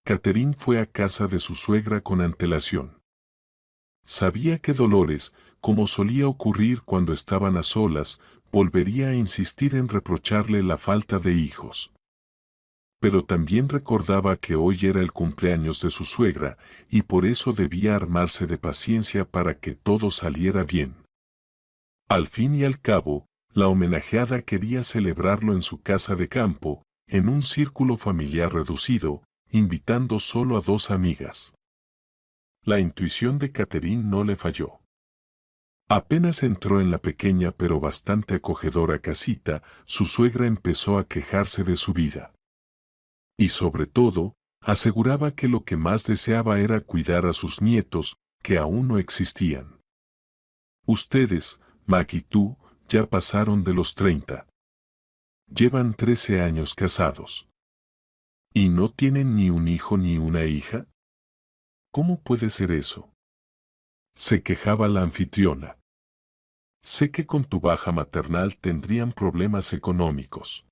Catherine fue a casa de su suegra con antelación. Sabía que Dolores, como solía ocurrir cuando estaban a solas, volvería a insistir en reprocharle la falta de hijos. Pero también recordaba que hoy era el cumpleaños de su suegra, y por eso debía armarse de paciencia para que todo saliera bien. Al fin y al cabo, la homenajeada quería celebrarlo en su casa de campo, en un círculo familiar reducido, invitando solo a 2 amigas. La intuición de Catherine no le falló. Apenas entró en la pequeña pero bastante acogedora casita, su suegra empezó a quejarse de su vida. Y sobre todo, aseguraba que lo que más deseaba era cuidar a sus nietos, que aún no existían. Ustedes, Mac y tú, ya pasaron de los 30. Llevan 13 años casados. ¿Y no tienen ni un hijo ni una hija? ¿Cómo puede ser eso? Se quejaba la anfitriona. Sé que con tu baja maternal tendrían problemas económicos.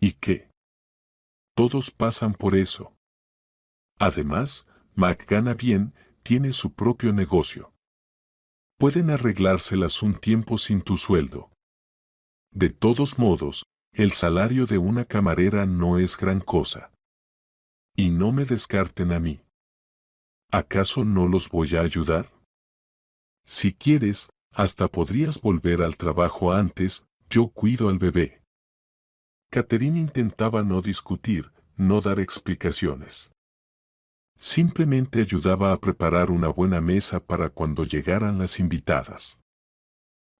¿Y qué? Todos pasan por eso. Además, Mac gana bien, tiene su propio negocio. Pueden arreglárselas un tiempo sin tu sueldo. De todos modos, el salario de una camarera no es gran cosa. Y no me descarten a mí. ¿Acaso no los voy a ayudar? Si quieres, hasta podrías volver al trabajo antes, yo cuido al bebé. Catherine intentaba no discutir, no dar explicaciones. Simplemente ayudaba a preparar una buena mesa para cuando llegaran las invitadas.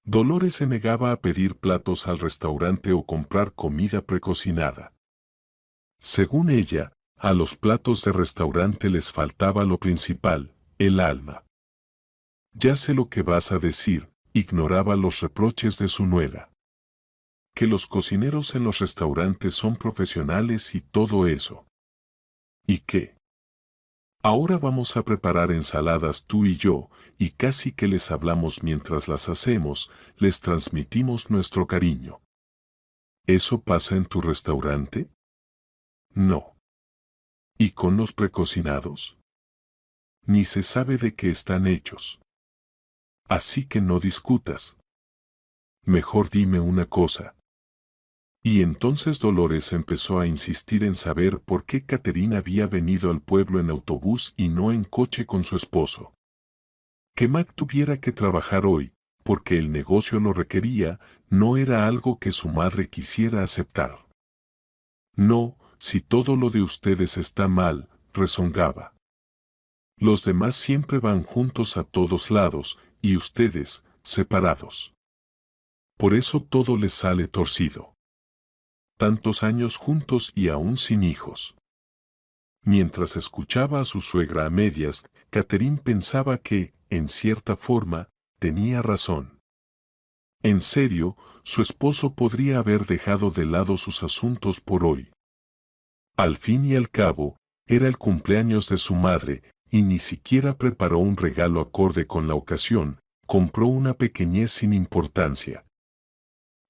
Dolores se negaba a pedir platos al restaurante o comprar comida precocinada. Según ella, a los platos de restaurante les faltaba lo principal, el alma. Ya sé lo que vas a decir, ignoraba los reproches de su nuera. Que los cocineros en los restaurantes son profesionales y todo eso. ¿Y qué? Ahora vamos a preparar ensaladas tú y yo, y casi que les hablamos mientras las hacemos, les transmitimos nuestro cariño. ¿Eso pasa en tu restaurante? No. ¿Y con los precocinados? Ni se sabe de qué están hechos. Así que no discutas. Mejor dime una cosa. Y entonces Dolores empezó a insistir en saber por qué Catherine había venido al pueblo en autobús y no en coche con su esposo. Que Mac tuviera que trabajar hoy, porque el negocio lo requería, no era algo que su madre quisiera aceptar. No, si todo lo de ustedes está mal, rezongaba. Los demás siempre van juntos a todos lados, y ustedes, separados. Por eso todo les sale torcido. Tantos años juntos y aún sin hijos. Mientras escuchaba a su suegra a medias, Catherine pensaba que, en cierta forma, tenía razón. En serio, su esposo podría haber dejado de lado sus asuntos por hoy. Al fin y al cabo, era el cumpleaños de su madre, y ni siquiera preparó un regalo acorde con la ocasión, compró una pequeñez sin importancia.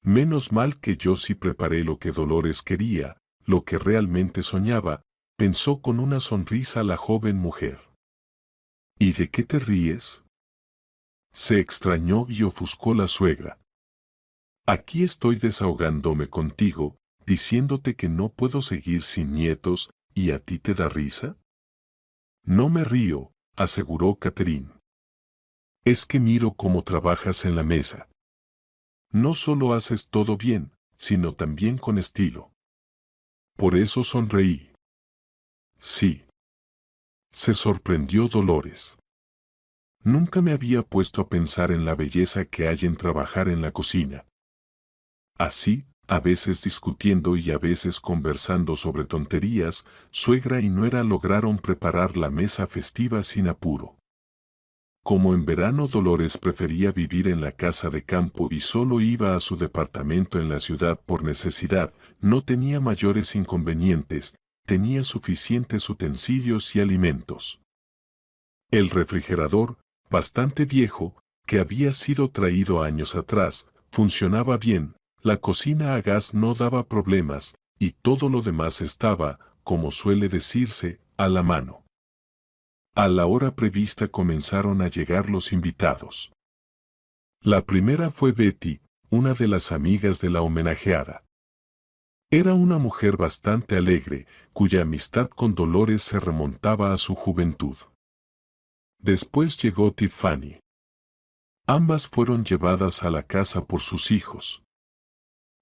Menos mal que yo sí preparé lo que Dolores quería, lo que realmente soñaba, pensó con una sonrisa la joven mujer. ¿Y de qué te ríes? Se extrañó y ofuscó la suegra. Aquí estoy desahogándome contigo, diciéndote que no puedo seguir sin nietos, ¿y a ti te da risa? No me río, aseguró Catherine. Es que miro cómo trabajas en la mesa. No solo haces todo bien, sino también con estilo. Por eso sonreí. Sí. Se sorprendió Dolores. Nunca me había puesto a pensar en la belleza que hay en trabajar en la cocina. Así, a veces discutiendo y a veces conversando sobre tonterías, suegra y nuera lograron preparar la mesa festiva sin apuro. Como en verano Dolores prefería vivir en la casa de campo y solo iba a su departamento en la ciudad por necesidad, no tenía mayores inconvenientes, tenía suficientes utensilios y alimentos. El refrigerador, bastante viejo, que había sido traído años atrás, funcionaba bien, la cocina a gas no daba problemas, y todo lo demás estaba, como suele decirse, a la mano. A la hora prevista comenzaron a llegar los invitados. La primera fue Betty, una de las amigas de la homenajeada. Era una mujer bastante alegre, cuya amistad con Dolores se remontaba a su juventud. Después llegó Tiffany. Ambas fueron llevadas a la casa por sus hijos.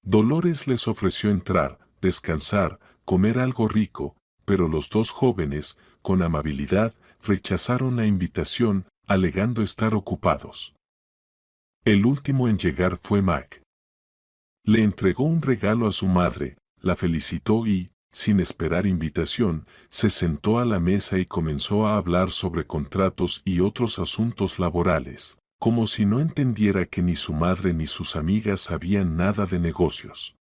Dolores les ofreció entrar, descansar, comer algo rico, pero los dos jóvenes, con amabilidad, rechazaron la invitación, alegando estar ocupados. El último en llegar fue Mac. Le entregó un regalo a su madre, la felicitó y, sin esperar invitación, se sentó a la mesa y comenzó a hablar sobre contratos y otros asuntos laborales, como si no entendiera que ni su madre ni sus amigas sabían nada de negocios.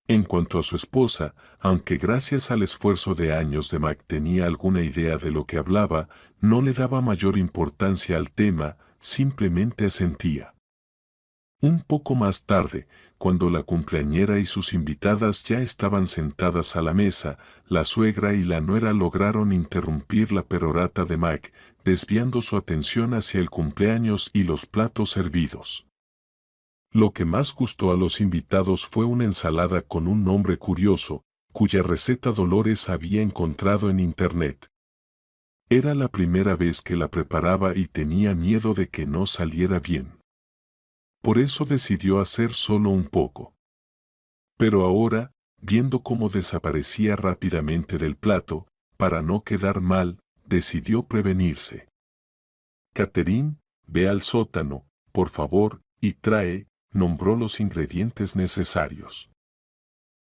En cuanto a su esposa, aunque gracias al esfuerzo de años de Mac tenía alguna idea de lo que hablaba, no le daba mayor importancia al tema, simplemente asentía. Un poco más tarde, cuando la cumpleañera y sus invitadas ya estaban sentadas a la mesa, la suegra y la nuera lograron interrumpir la perorata de Mac, desviando su atención hacia el cumpleaños y los platos servidos. Lo que más gustó a los invitados fue una ensalada con un nombre curioso, cuya receta Dolores había encontrado en internet. Era la primera vez que la preparaba y tenía miedo de que no saliera bien. Por eso decidió hacer solo un poco. Pero ahora, viendo cómo desaparecía rápidamente del plato, para no quedar mal, decidió prevenirse. Catherine, ve al sótano, por favor, y nombró los ingredientes necesarios.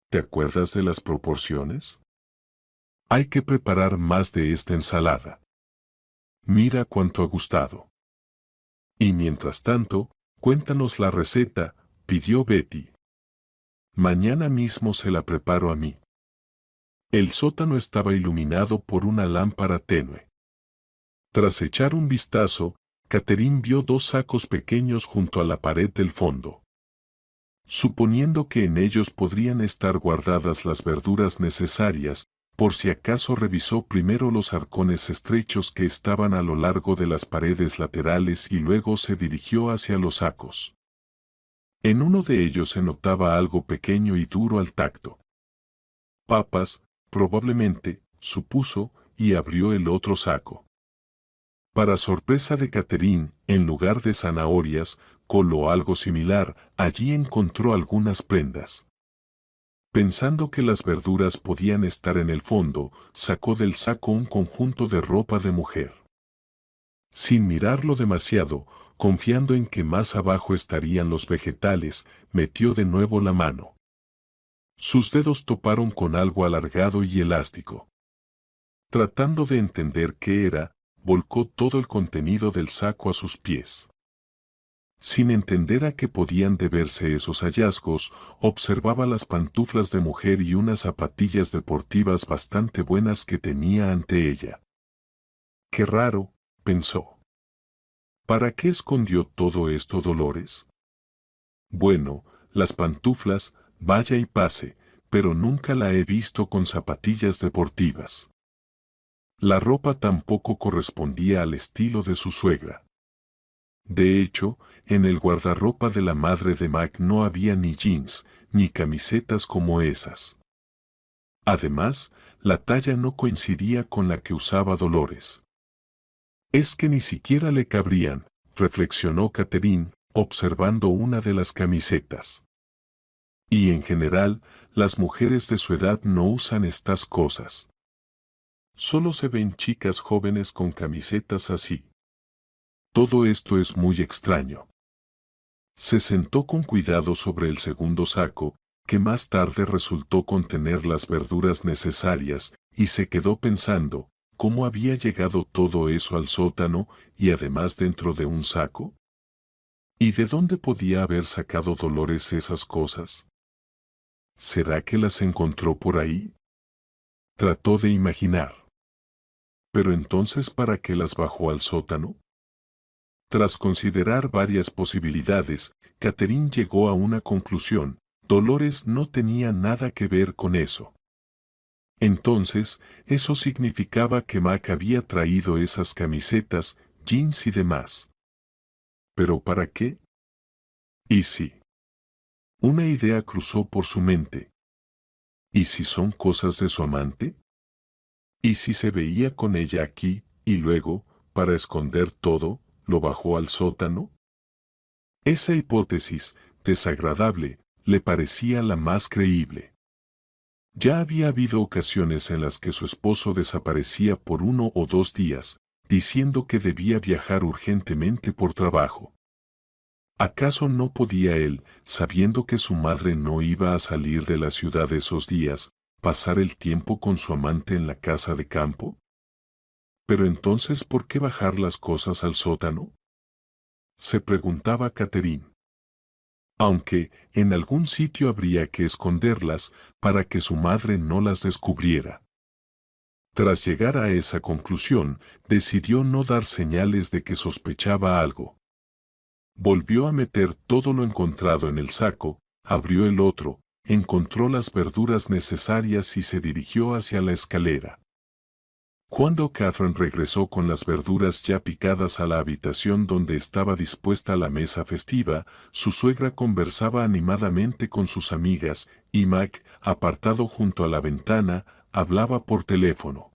¿Te acuerdas de las proporciones? Hay que preparar más de esta ensalada. Mira cuánto ha gustado. Y mientras tanto, cuéntanos la receta, pidió Betty. Mañana mismo se la preparo a mí. El sótano estaba iluminado por una lámpara tenue. Tras echar un vistazo, Catherine vio dos sacos pequeños junto a la pared del fondo. Suponiendo que en ellos podrían estar guardadas las verduras necesarias, por si acaso revisó primero los arcones estrechos que estaban a lo largo de las paredes laterales y luego se dirigió hacia los sacos. En uno de ellos se notaba algo pequeño y duro al tacto. Papas, probablemente, supuso, y abrió el otro saco. Para sorpresa de Catherine, en lugar de zanahorias, col o algo similar, allí encontró algunas prendas. Pensando que las verduras podían estar en el fondo, sacó del saco un conjunto de ropa de mujer. Sin mirarlo demasiado, confiando en que más abajo estarían los vegetales, metió de nuevo la mano. Sus dedos toparon con algo alargado y elástico. Tratando de entender qué era, volcó todo el contenido del saco a sus pies. Sin entender a qué podían deberse esos hallazgos, observaba las pantuflas de mujer y unas zapatillas deportivas bastante buenas que tenía ante ella. Qué raro, pensó. ¿Para qué escondió todo esto Dolores? Bueno, las pantuflas, vaya y pase, pero nunca la he visto con zapatillas deportivas. La ropa tampoco correspondía al estilo de su suegra. De hecho, en el guardarropa de la madre de Mac no había ni jeans, ni camisetas como esas. Además, la talla no coincidía con la que usaba Dolores. Es que ni siquiera le cabrían, reflexionó Catherine, observando una de las camisetas. Y en general, las mujeres de su edad no usan estas cosas. Solo se ven chicas jóvenes con camisetas así. Todo esto es muy extraño. Se sentó con cuidado sobre el segundo saco, que más tarde resultó contener las verduras necesarias, y se quedó pensando, ¿cómo había llegado todo eso al sótano, y además dentro de un saco? ¿Y de dónde podía haber sacado Dolores esas cosas? ¿Será que las encontró por ahí? Trató de imaginar. ¿Pero entonces para qué las bajó al sótano? Tras considerar varias posibilidades, Catherine llegó a una conclusión: Dolores no tenía nada que ver con eso. Entonces, eso significaba que Mac había traído esas camisetas, jeans y demás. ¿Pero para qué? Y sí. Una idea cruzó por su mente. ¿Y si son cosas de su amante? ¿Y si se veía con ella aquí, y luego, para esconder todo, lo bajó al sótano? Esa hipótesis, desagradable, le parecía la más creíble. Ya había habido ocasiones en las que su esposo desaparecía por 1 o 2 días, diciendo que debía viajar urgentemente por trabajo. ¿Acaso no podía él, sabiendo que su madre no iba a salir de la ciudad esos días, pasar el tiempo con su amante en la casa de campo? Pero entonces, ¿por qué bajar las cosas al sótano? Se preguntaba Catherine. Aunque, en algún sitio habría que esconderlas para que su madre no las descubriera. Tras llegar a esa conclusión, decidió no dar señales de que sospechaba algo. Volvió a meter todo lo encontrado en el saco, abrió el otro, encontró las verduras necesarias y se dirigió hacia la escalera. Cuando Catherine regresó con las verduras ya picadas a la habitación donde estaba dispuesta la mesa festiva, su suegra conversaba animadamente con sus amigas, y Mac, apartado junto a la ventana, hablaba por teléfono.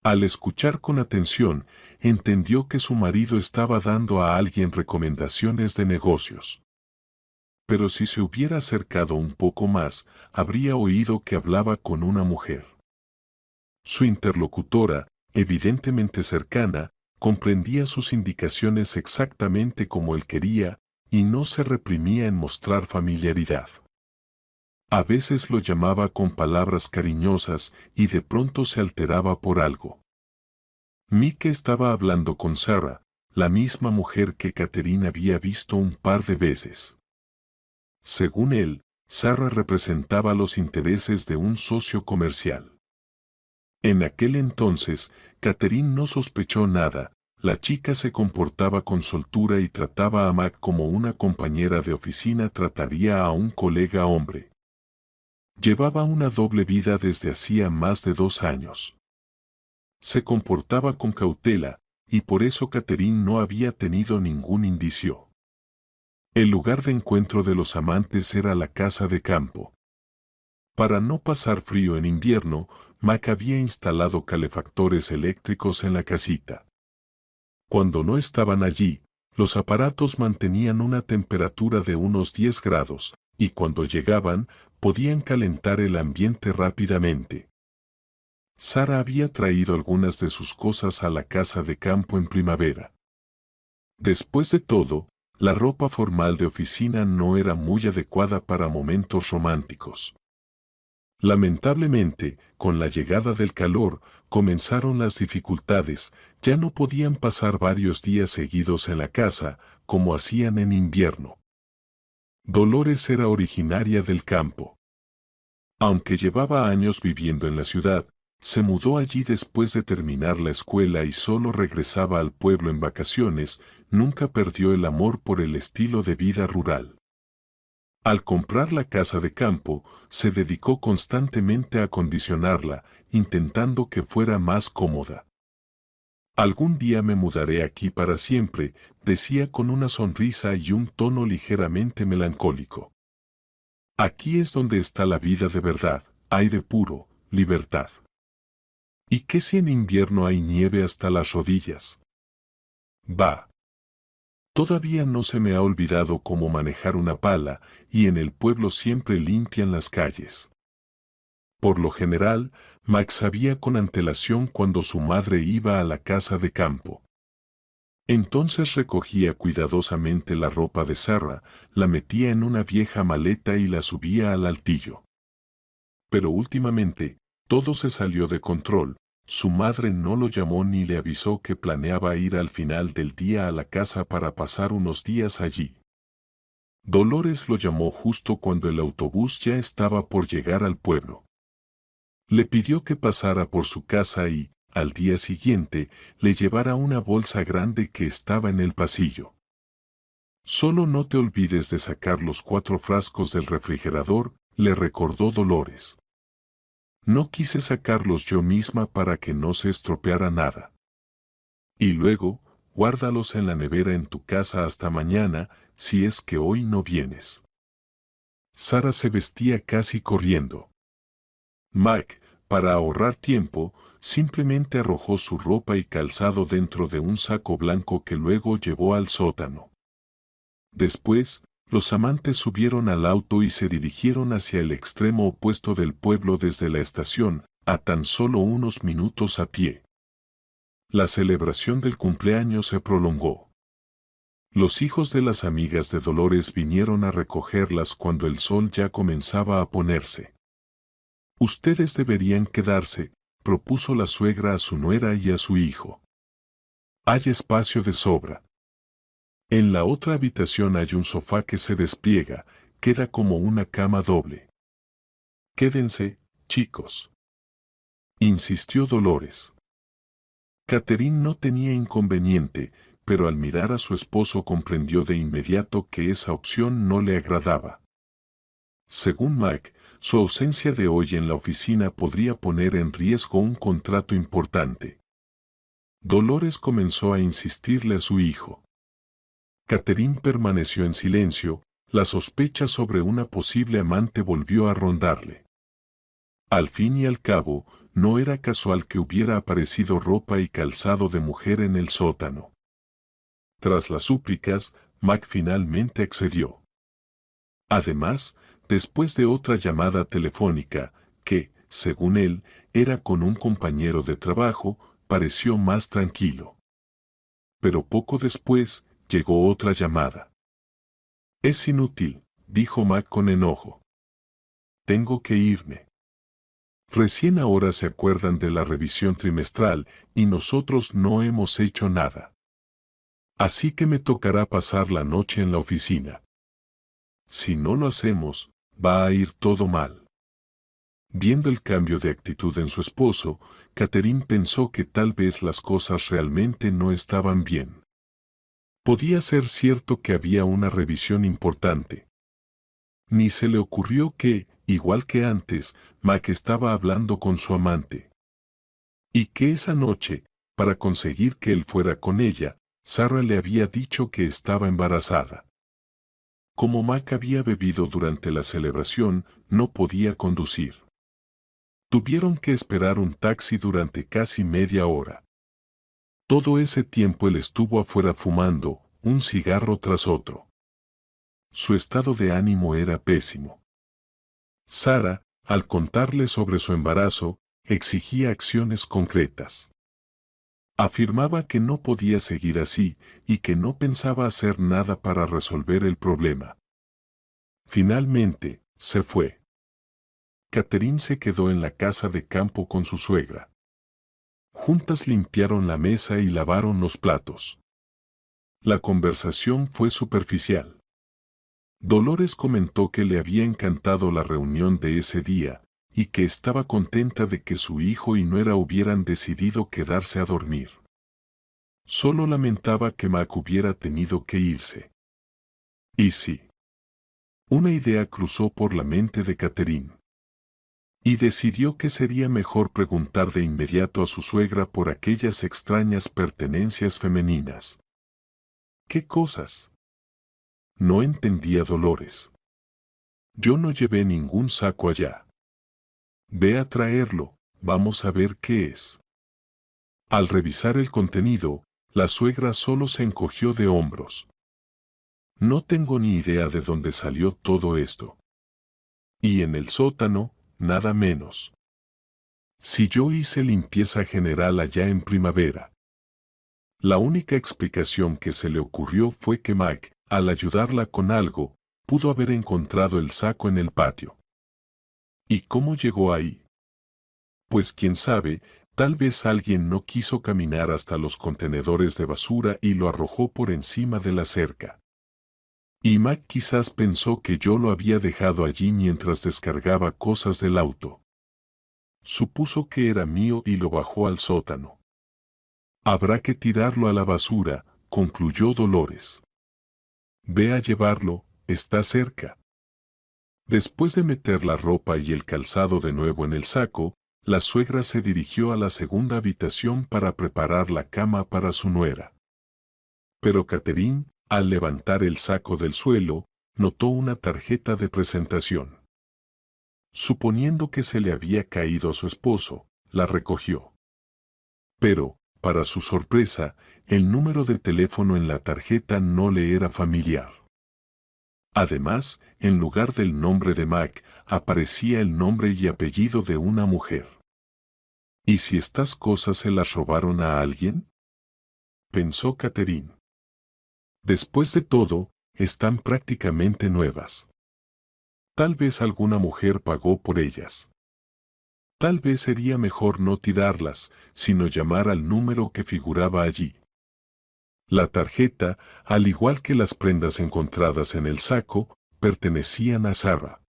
Al escuchar con atención, entendió que su marido estaba dando a alguien recomendaciones de negocios. Pero si se hubiera acercado un poco más, habría oído que hablaba con una mujer. Su interlocutora, evidentemente cercana, comprendía sus indicaciones exactamente como él quería, y no se reprimía en mostrar familiaridad. A veces lo llamaba con palabras cariñosas y de pronto se alteraba por algo. Mike estaba hablando con Sarah, la misma mujer que Catherine había visto un par de veces. Según él, Sarah representaba los intereses de un socio comercial. En aquel entonces, Catherine no sospechó nada, la chica se comportaba con soltura y trataba a Mac como una compañera de oficina trataría a un colega hombre. Llevaba una doble vida desde hacía más de 2 años. Se comportaba con cautela, y por eso Catherine no había tenido ningún indicio. El lugar de encuentro de los amantes era la casa de campo. Para no pasar frío en invierno, Mac había instalado calefactores eléctricos en la casita. Cuando no estaban allí, los aparatos mantenían una temperatura de unos 10 grados, y cuando llegaban, podían calentar el ambiente rápidamente. Sarah había traído algunas de sus cosas a la casa de campo en primavera. Después de todo, la ropa formal de oficina no era muy adecuada para momentos románticos. Lamentablemente, con la llegada del calor, comenzaron las dificultades, ya no podían pasar varios días seguidos en la casa, como hacían en invierno. Dolores era originaria del campo. Aunque llevaba años viviendo en la ciudad, se mudó allí después de terminar la escuela y solo regresaba al pueblo en vacaciones, nunca perdió el amor por el estilo de vida rural. Al comprar la casa de campo, se dedicó constantemente a acondicionarla, intentando que fuera más cómoda. Algún día me mudaré aquí para siempre, decía con una sonrisa y un tono ligeramente melancólico. Aquí es donde está la vida de verdad, aire puro, libertad. ¿Y qué si en invierno hay nieve hasta las rodillas? Bah. Todavía no se me ha olvidado cómo manejar una pala, y en el pueblo siempre limpian las calles. Por lo general, Max sabía con antelación cuando su madre iba a la casa de campo. Entonces recogía cuidadosamente la ropa de Sarah, la metía en una vieja maleta y la subía al altillo. Pero últimamente, todo se salió de control. Su madre no lo llamó ni le avisó que planeaba ir al final del día a la casa para pasar unos días allí. Dolores lo llamó justo cuando el autobús ya estaba por llegar al pueblo. Le pidió que pasara por su casa y, al día siguiente, le llevara una bolsa grande que estaba en el pasillo. Solo no te olvides de sacar los 4 frascos del refrigerador, le recordó Dolores. No quise sacarlos yo misma para que no se estropeara nada. Y luego, guárdalos en la nevera en tu casa hasta mañana, si es que hoy no vienes. Sara se vestía casi corriendo. Mike, para ahorrar tiempo, simplemente arrojó su ropa y calzado dentro de un saco blanco que luego llevó al sótano. Después, los amantes subieron al auto y se dirigieron hacia el extremo opuesto del pueblo desde la estación, a tan solo unos minutos a pie. La celebración del cumpleaños se prolongó. Los hijos de las amigas de Dolores vinieron a recogerlas cuando el sol ya comenzaba a ponerse. Ustedes deberían quedarse, propuso la suegra a su nuera y a su hijo. Hay espacio de sobra. En la otra habitación hay un sofá que se despliega, queda como una cama doble. Quédense, chicos, insistió Dolores. Catherine no tenía inconveniente, pero al mirar a su esposo comprendió de inmediato que esa opción no le agradaba. Según Mike, su ausencia de hoy en la oficina podría poner en riesgo un contrato importante. Dolores comenzó a insistirle a su hijo. Catherine permaneció en silencio, la sospecha sobre una posible amante volvió a rondarle. Al fin y al cabo, no era casual que hubiera aparecido ropa y calzado de mujer en el sótano. Tras las súplicas, Mac finalmente accedió. Además, después de otra llamada telefónica, que, según él, era con un compañero de trabajo, pareció más tranquilo. Pero poco después, llegó otra llamada. Es inútil, dijo Mac con enojo. Tengo que irme. Recién ahora se acuerdan de la revisión trimestral y nosotros no hemos hecho nada. Así que me tocará pasar la noche en la oficina. Si no lo hacemos, va a ir todo mal. Viendo el cambio de actitud en su esposo, Catherine pensó que tal vez las cosas realmente no estaban bien. Podía ser cierto que había una revisión importante. Ni se le ocurrió que, igual que antes, Mac estaba hablando con su amante. Y que esa noche, para conseguir que él fuera con ella, Sarah le había dicho que estaba embarazada. Como Mac había bebido durante la celebración, no podía conducir. Tuvieron que esperar un taxi durante casi media hora. Todo ese tiempo él estuvo afuera fumando, un cigarro tras otro. Su estado de ánimo era pésimo. Sarah, al contarle sobre su embarazo, exigía acciones concretas. Afirmaba que no podía seguir así y que no pensaba hacer nada para resolver el problema. Finalmente, se fue. Catherine se quedó en la casa de campo con su suegra. Juntas limpiaron la mesa y lavaron los platos. La conversación fue superficial. Dolores comentó que le había encantado la reunión de ese día, y que estaba contenta de que su hijo y nuera hubieran decidido quedarse a dormir. Solo lamentaba que Mac hubiera tenido que irse. Y sí. Una idea cruzó por la mente de Catherine. Y decidió que sería mejor preguntar de inmediato a su suegra por aquellas extrañas pertenencias femeninas. ¿Qué cosas? No entendía Dolores. Yo no llevé ningún saco allá. Ve a traerlo, vamos a ver qué es. Al revisar el contenido, la suegra solo se encogió de hombros. No tengo ni idea de dónde salió todo esto. Y en el sótano, nada menos. Si yo hice limpieza general allá en primavera. La única explicación que se le ocurrió fue que Mike, al ayudarla con algo, pudo haber encontrado el saco en el patio. ¿Y cómo llegó ahí? Pues quién sabe, tal vez alguien no quiso caminar hasta los contenedores de basura y lo arrojó por encima de la cerca. Y Mac quizás pensó que yo lo había dejado allí mientras descargaba cosas del auto. Supuso que era mío y lo bajó al sótano. Habrá que tirarlo a la basura, concluyó Dolores. Ve a llevarlo, está cerca. Después de meter la ropa y el calzado de nuevo en el saco, la suegra se dirigió a la segunda habitación para preparar la cama para su nuera. Pero Catherine, al levantar el saco del suelo, notó una tarjeta de presentación. Suponiendo que se le había caído a su esposo, la recogió. Pero, para su sorpresa, el número de teléfono en la tarjeta no le era familiar. Además, en lugar del nombre de Mac, aparecía el nombre y apellido de una mujer. ¿Y si estas cosas se las robaron a alguien?, pensó Catherine. Después de todo, están prácticamente nuevas. Tal vez alguna mujer pagó por ellas. Tal vez sería mejor no tirarlas, sino llamar al número que figuraba allí. La tarjeta, al igual que las prendas encontradas en el saco, pertenecían a Sarah.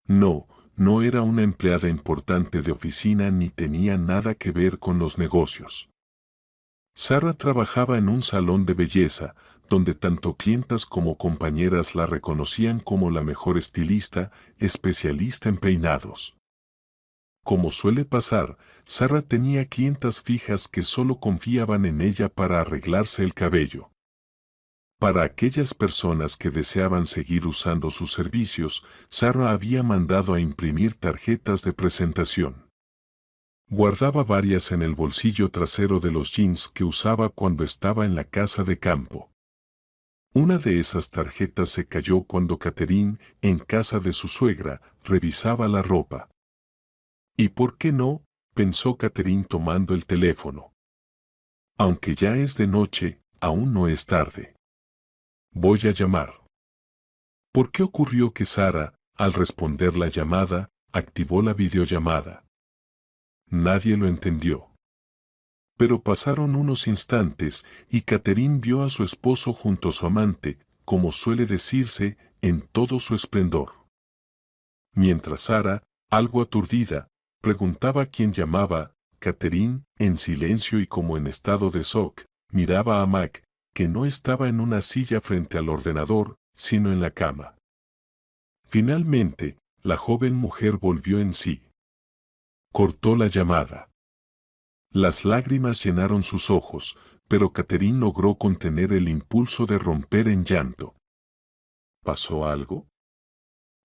No era una empleada importante de oficina ni tenía nada que ver con los negocios. Sarah trabajaba en un salón de belleza, donde tanto clientas como compañeras la reconocían como la mejor estilista, especialista en peinados. Como suele pasar, Sarah tenía clientas fijas que solo confiaban en ella para arreglarse el cabello. Para aquellas personas que deseaban seguir usando sus servicios, Sarah había mandado a imprimir tarjetas de presentación. Guardaba varias en el bolsillo trasero de los jeans que usaba cuando estaba en la casa de campo. Una de esas tarjetas se cayó cuando Catherine, en casa de su suegra, revisaba la ropa. ¿Y por qué no?, pensó Catherine tomando el teléfono. Aunque ya es de noche, aún no es tarde. Voy a llamar. ¿Por qué ocurrió que Sarah, al responder la llamada, activó la videollamada? Nadie lo entendió. Pero pasaron unos instantes y Catherine vio a su esposo junto a su amante, como suele decirse, en todo su esplendor. Mientras Sarah, algo aturdida, preguntaba quién llamaba, Catherine, en silencio y como en estado de shock, miraba a Mac, que no estaba en una silla frente al ordenador, sino en la cama. Finalmente, la joven mujer volvió en sí. Cortó la llamada. Las lágrimas llenaron sus ojos, pero Catherine logró contener el impulso de romper en llanto. ¿Pasó algo?,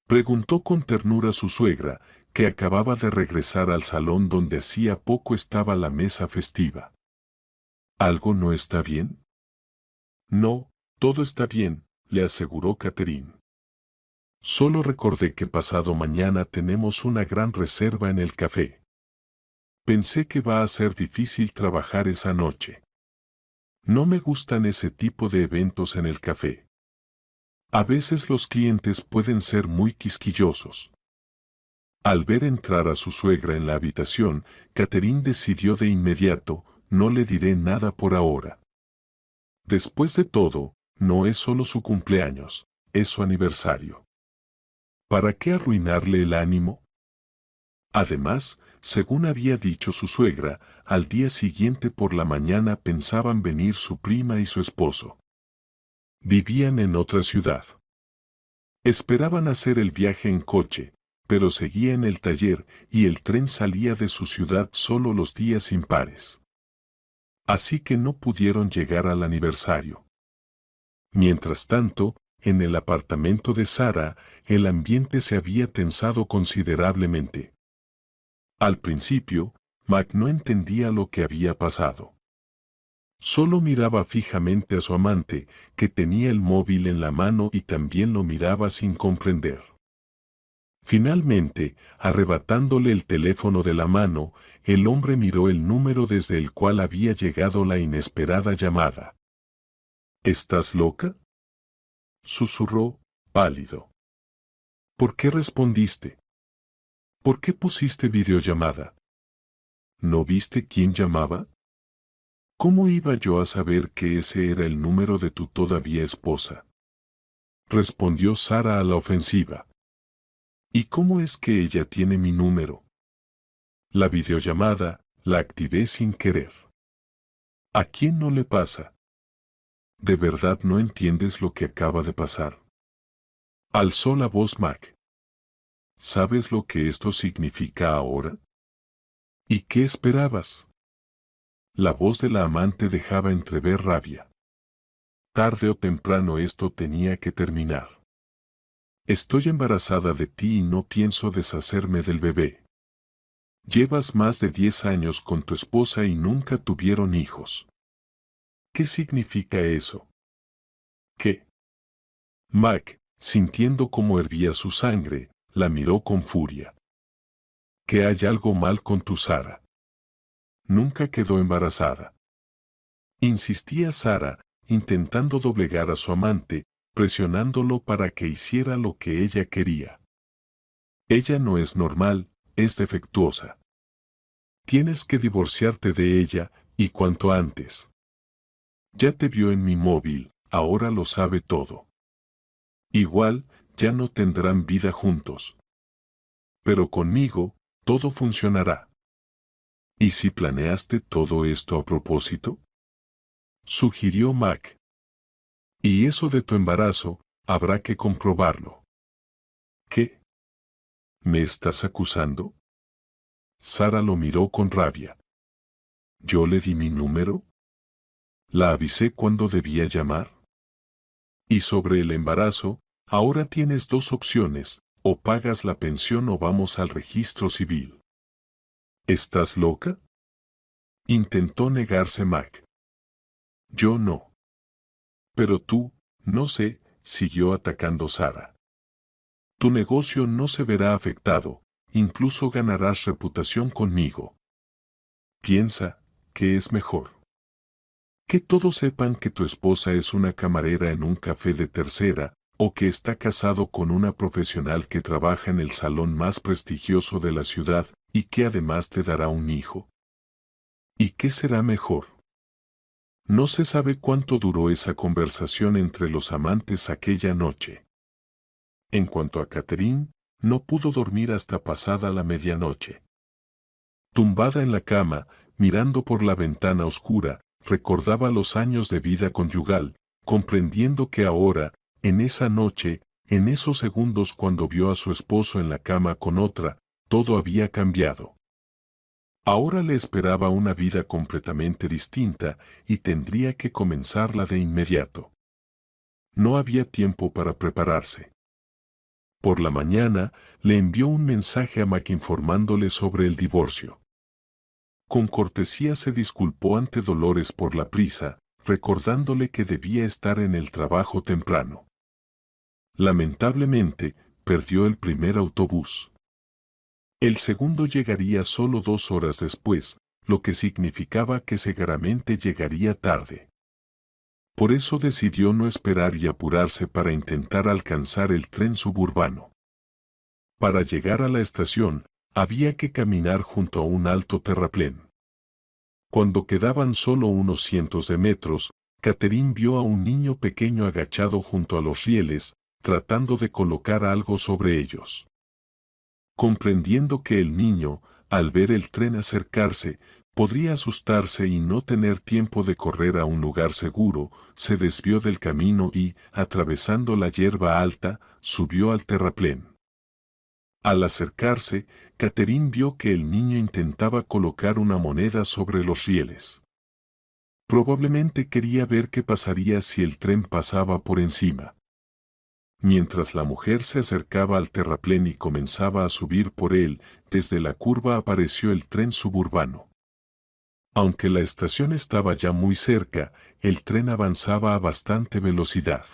preguntó con ternura su suegra, que acababa de regresar al salón donde hacía poco estaba la mesa festiva. ¿Algo no está bien? No, todo está bien, le aseguró Catherine. Solo recordé que pasado mañana tenemos una gran reserva en el café. Pensé que va a ser difícil trabajar esa noche. No me gustan ese tipo de eventos en el café. A veces los clientes pueden ser muy quisquillosos. Al ver entrar a su suegra en la habitación, Catherine decidió de inmediato, no le diré nada por ahora. Después de todo, no es solo su cumpleaños, es su aniversario. ¿Para qué arruinarle el ánimo? Además, según había dicho su suegra, al día siguiente por la mañana pensaban venir su prima y su esposo. Vivían en otra ciudad. Esperaban hacer el viaje en coche, pero seguía en el taller y el tren salía de su ciudad solo los días impares. Así que no pudieron llegar al aniversario. Mientras tanto, en el apartamento de Sarah, el ambiente se había tensado considerablemente. Al principio, Mac no entendía lo que había pasado. Solo miraba fijamente a su amante, que tenía el móvil en la mano y también lo miraba sin comprender. Finalmente, arrebatándole el teléfono de la mano, el hombre miró el número desde el cual había llegado la inesperada llamada. ¿Estás loca?, susurró, pálido. ¿Por qué respondiste? ¿Por qué pusiste videollamada? ¿No viste quién llamaba? ¿Cómo iba yo a saber que ese era el número de tu todavía esposa?, respondió Sarah a la ofensiva. ¿Y cómo es que ella tiene mi número? La videollamada, la activé sin querer. ¿A quién no le pasa? ¿De verdad no entiendes lo que acaba de pasar?, alzó la voz Mac. ¿Sabes lo que esto significa ahora? ¿Y qué esperabas? La voz de la amante dejaba entrever rabia. Tarde o temprano esto tenía que terminar. Estoy embarazada de ti y no pienso deshacerme del bebé. Llevas más de 10 años con tu esposa y nunca tuvieron hijos. ¿Qué significa eso? ¿Qué? Mac, sintiendo cómo hervía su sangre, la miró con furia. ¿Que hay algo mal con tu Sara? Nunca quedó embarazada. Insistía Sara, intentando doblegar a su amante, presionándolo para que hiciera lo que ella quería. Ella no es normal, es defectuosa. Tienes que divorciarte de ella, y cuanto antes. Ya te vio en mi móvil, ahora lo sabe todo. Igual, ya no tendrán vida juntos. Pero conmigo, todo funcionará. ¿Y si planeaste todo esto a propósito? Sugirió Mac. Y eso de tu embarazo, habrá que comprobarlo. ¿Qué? ¿Me estás acusando? Sara lo miró con rabia. ¿Yo le di mi número? ¿La avisé cuando debía llamar? Y sobre el embarazo, ahora tienes dos opciones, o pagas la pensión o vamos al registro civil. ¿Estás loca? Intentó negarse Mac. Yo no. Pero tú, no sé, siguió atacando Sara. Tu negocio no se verá afectado, incluso ganarás reputación conmigo. Piensa, ¿qué es mejor? Que todos sepan que tu esposa es una camarera en un café de tercera, o que está casado con una profesional que trabaja en el salón más prestigioso de la ciudad, y que además te dará un hijo. ¿Y qué será mejor? No se sabe cuánto duró esa conversación entre los amantes aquella noche. En cuanto a Catherine, no pudo dormir hasta pasada la medianoche. Tumbada en la cama, mirando por la ventana oscura, recordaba los años de vida conyugal, comprendiendo que ahora, en esa noche, en esos segundos cuando vio a su esposo en la cama con otra, todo había cambiado. Ahora le esperaba una vida completamente distinta y tendría que comenzarla de inmediato. No había tiempo para prepararse. Por la mañana, le envió un mensaje a Mac informándole sobre el divorcio. Con cortesía se disculpó ante Dolores por la prisa, recordándole que debía estar en el trabajo temprano. Lamentablemente, perdió el primer autobús. El segundo llegaría solo 2 horas después, lo que significaba que seguramente llegaría tarde. Por eso decidió no esperar y apurarse para intentar alcanzar el tren suburbano. Para llegar a la estación, había que caminar junto a un alto terraplén. Cuando quedaban solo unos cientos de metros, Catherine vio a un niño pequeño agachado junto a los rieles, tratando de colocar algo sobre ellos. Comprendiendo que el niño, al ver el tren acercarse, podría asustarse y no tener tiempo de correr a un lugar seguro, se desvió del camino y, atravesando la hierba alta, subió al terraplén. Al acercarse, Catherine vio que el niño intentaba colocar una moneda sobre los rieles. Probablemente quería ver qué pasaría si el tren pasaba por encima. Mientras la mujer se acercaba al terraplén y comenzaba a subir por él, desde la curva apareció el tren suburbano. Aunque la estación estaba ya muy cerca, el tren avanzaba a bastante velocidad.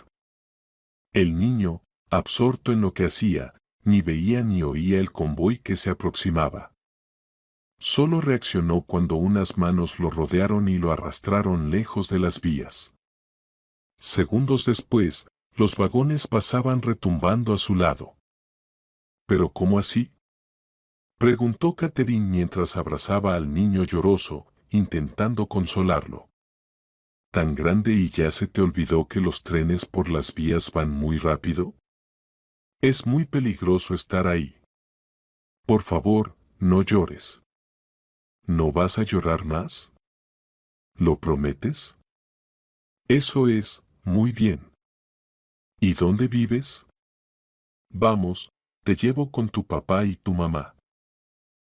El niño, absorto en lo que hacía, ni veía ni oía el convoy que se aproximaba. Solo reaccionó cuando unas manos lo rodearon y lo arrastraron lejos de las vías. Segundos después, los vagones pasaban retumbando a su lado. ¿Pero cómo así?, preguntó Catherine mientras abrazaba al niño lloroso, intentando consolarlo. ¿Tan grande y ya se te olvidó que los trenes por las vías van muy rápido? Es muy peligroso estar ahí. Por favor, no llores. ¿No vas a llorar más? ¿Lo prometes? Eso es, muy bien. ¿Y dónde vives? Vamos, te llevo con tu papá y tu mamá.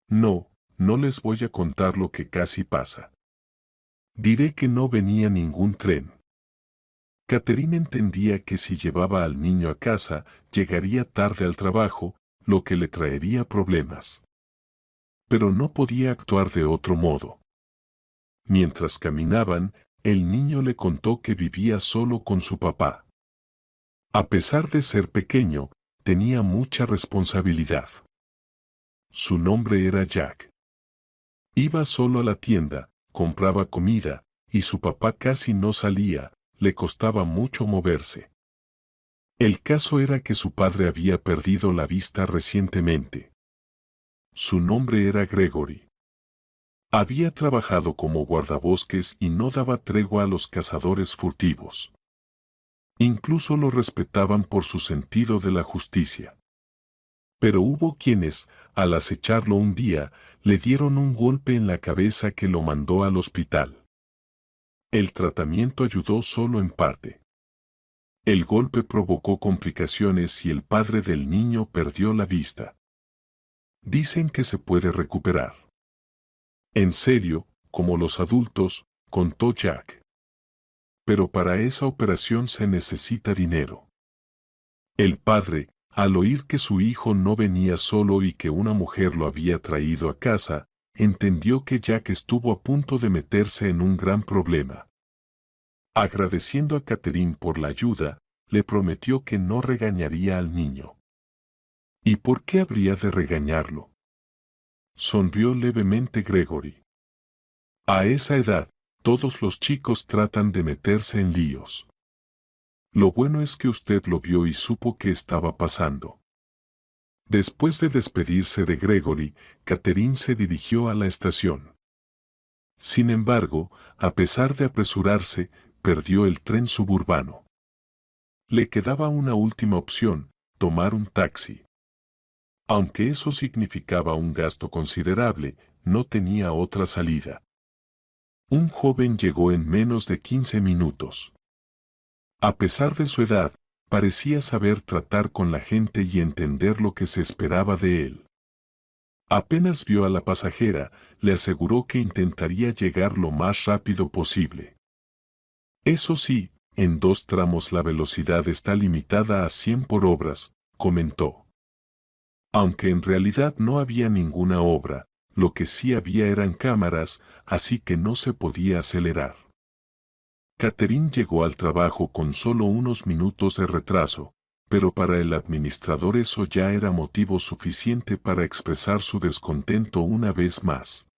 No, no les voy a contar lo que casi pasa. Diré que no venía ningún tren. Catherine entendía que si llevaba al niño a casa, llegaría tarde al trabajo, lo que le traería problemas. Pero no podía actuar de otro modo. Mientras caminaban, el niño le contó que vivía solo con su papá. A pesar de ser pequeño, tenía mucha responsabilidad. Su nombre era Jack. Iba solo a la tienda, compraba comida, y su papá casi no salía, le costaba mucho moverse. El caso era que su padre había perdido la vista recientemente. Su nombre era Gregory. Había trabajado como guardabosques y no daba tregua a los cazadores furtivos. Incluso lo respetaban por su sentido de la justicia. Pero hubo quienes, al acecharlo un día, le dieron un golpe en la cabeza que lo mandó al hospital. El tratamiento ayudó solo en parte. El golpe provocó complicaciones y el padre del niño perdió la vista. Dicen que se puede recuperar. En serio, como los adultos, contó Jack. Pero para esa operación se necesita dinero. El padre, al oír que su hijo no venía solo y que una mujer lo había traído a casa, entendió que Jack estuvo a punto de meterse en un gran problema. Agradeciendo a Catherine por la ayuda, le prometió que no regañaría al niño. ¿Y por qué habría de regañarlo? Sonrió levemente Gregory. A esa edad, todos los chicos tratan de meterse en líos. Lo bueno es que usted lo vio y supo qué estaba pasando. Después de despedirse de Gregory, Catherine se dirigió a la estación. Sin embargo, a pesar de apresurarse, perdió el tren suburbano. Le quedaba una última opción, tomar un taxi. Aunque eso significaba un gasto considerable, no tenía otra salida. Un joven llegó en menos de 15 minutos. A pesar de su edad, parecía saber tratar con la gente y entender lo que se esperaba de él. Apenas vio a la pasajera, le aseguró que intentaría llegar lo más rápido posible. Eso sí, en 2 tramos la velocidad está limitada a 100 por horas, comentó. Aunque en realidad no había ninguna obra, lo que sí había eran cámaras, así que no se podía acelerar. Catherine llegó al trabajo con solo unos minutos de retraso, pero para el administrador eso ya era motivo suficiente para expresar su descontento una vez más.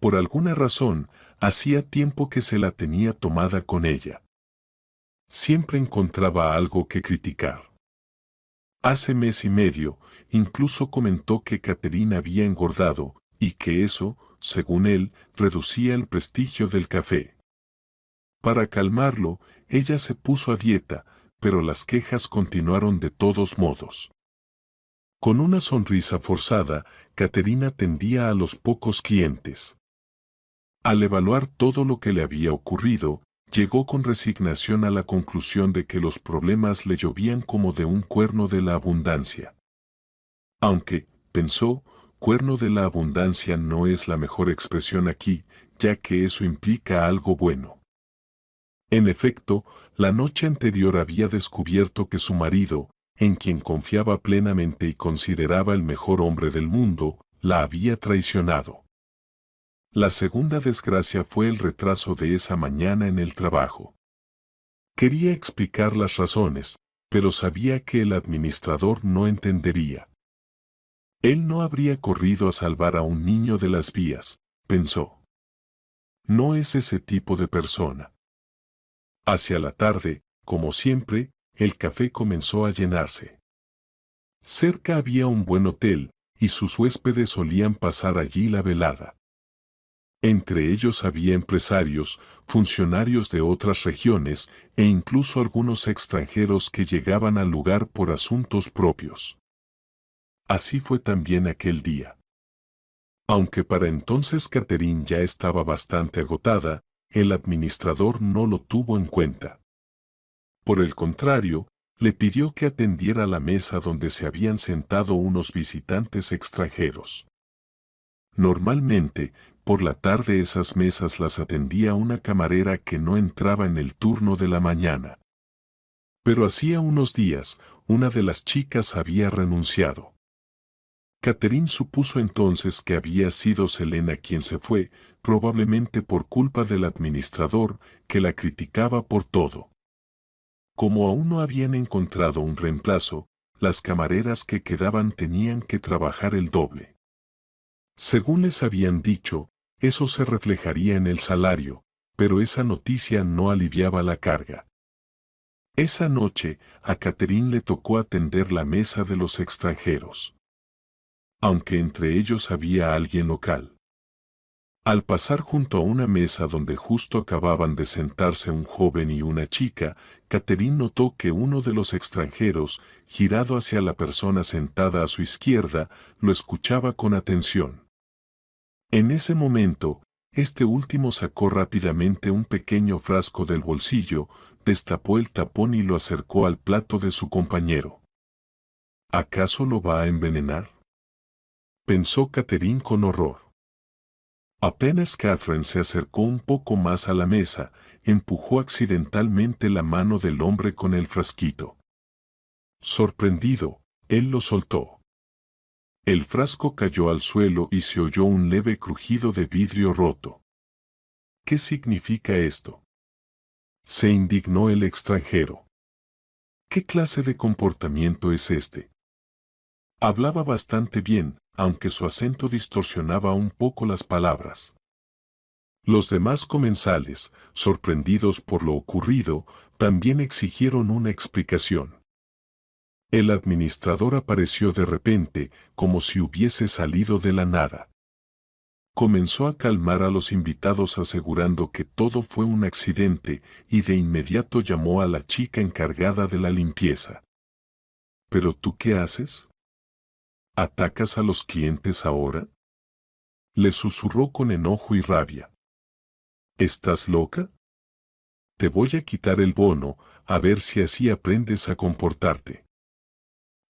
Por alguna razón, hacía tiempo que se la tenía tomada con ella. Siempre encontraba algo que criticar. Hace mes y medio, incluso comentó que Catherine había engordado, y que eso, según él, reducía el prestigio del café. Para calmarlo, ella se puso a dieta, pero las quejas continuaron de todos modos. Con una sonrisa forzada, Catherine atendía a los pocos clientes. Al evaluar todo lo que le había ocurrido, llegó con resignación a la conclusión de que los problemas le llovían como de un cuerno de la abundancia. Aunque, pensó, cuerno de la abundancia no es la mejor expresión aquí, ya que eso implica algo bueno. En efecto, la noche anterior había descubierto que su marido, en quien confiaba plenamente y consideraba el mejor hombre del mundo, la había traicionado. La segunda desgracia fue el retraso de esa mañana en el trabajo. Quería explicar las razones, pero sabía que el administrador no entendería. Él no habría corrido a salvar a un niño de las vías, pensó. No es ese tipo de persona. Hacia la tarde, como siempre, el café comenzó a llenarse. Cerca había un buen hotel, y sus huéspedes solían pasar allí la velada. Entre ellos había empresarios, funcionarios de otras regiones e incluso algunos extranjeros que llegaban al lugar por asuntos propios. Así fue también aquel día. Aunque para entonces Catherine ya estaba bastante agotada, el administrador no lo tuvo en cuenta. Por el contrario, le pidió que atendiera la mesa donde se habían sentado unos visitantes extranjeros. Normalmente, por la tarde esas mesas las atendía una camarera que no entraba en el turno de la mañana. Pero hacía unos días, una de las chicas había renunciado. Catherine supuso entonces que había sido Selena quien se fue, probablemente por culpa del administrador, que la criticaba por todo. Como aún no habían encontrado un reemplazo, las camareras que quedaban tenían que trabajar el doble. Según les habían dicho, eso se reflejaría en el salario, pero esa noticia no aliviaba la carga. Esa noche, a Catherine le tocó atender la mesa de los extranjeros. Aunque entre ellos había alguien local. Al pasar junto a una mesa donde justo acababan de sentarse un joven y una chica, Catherine notó que uno de los extranjeros, girado hacia la persona sentada a su izquierda, lo escuchaba con atención. En ese momento, este último sacó rápidamente un pequeño frasco del bolsillo, destapó el tapón y lo acercó al plato de su compañero. ¿Acaso lo va a envenenar?, pensó Catherine con horror. Apenas Catherine se acercó un poco más a la mesa, empujó accidentalmente la mano del hombre con el frasquito. Sorprendido, él lo soltó. El frasco cayó al suelo y se oyó un leve crujido de vidrio roto. ¿Qué significa esto?, se indignó el extranjero. ¿Qué clase de comportamiento es este? Hablaba bastante bien, aunque su acento distorsionaba un poco las palabras. Los demás comensales, sorprendidos por lo ocurrido, también exigieron una explicación. El administrador apareció de repente, como si hubiese salido de la nada. Comenzó a calmar a los invitados asegurando que todo fue un accidente y de inmediato llamó a la chica encargada de la limpieza. ¿Pero tú qué haces? ¿Atacas a los clientes ahora?, le susurró con enojo y rabia. ¿Estás loca? Te voy a quitar el bono, a ver si así aprendes a comportarte.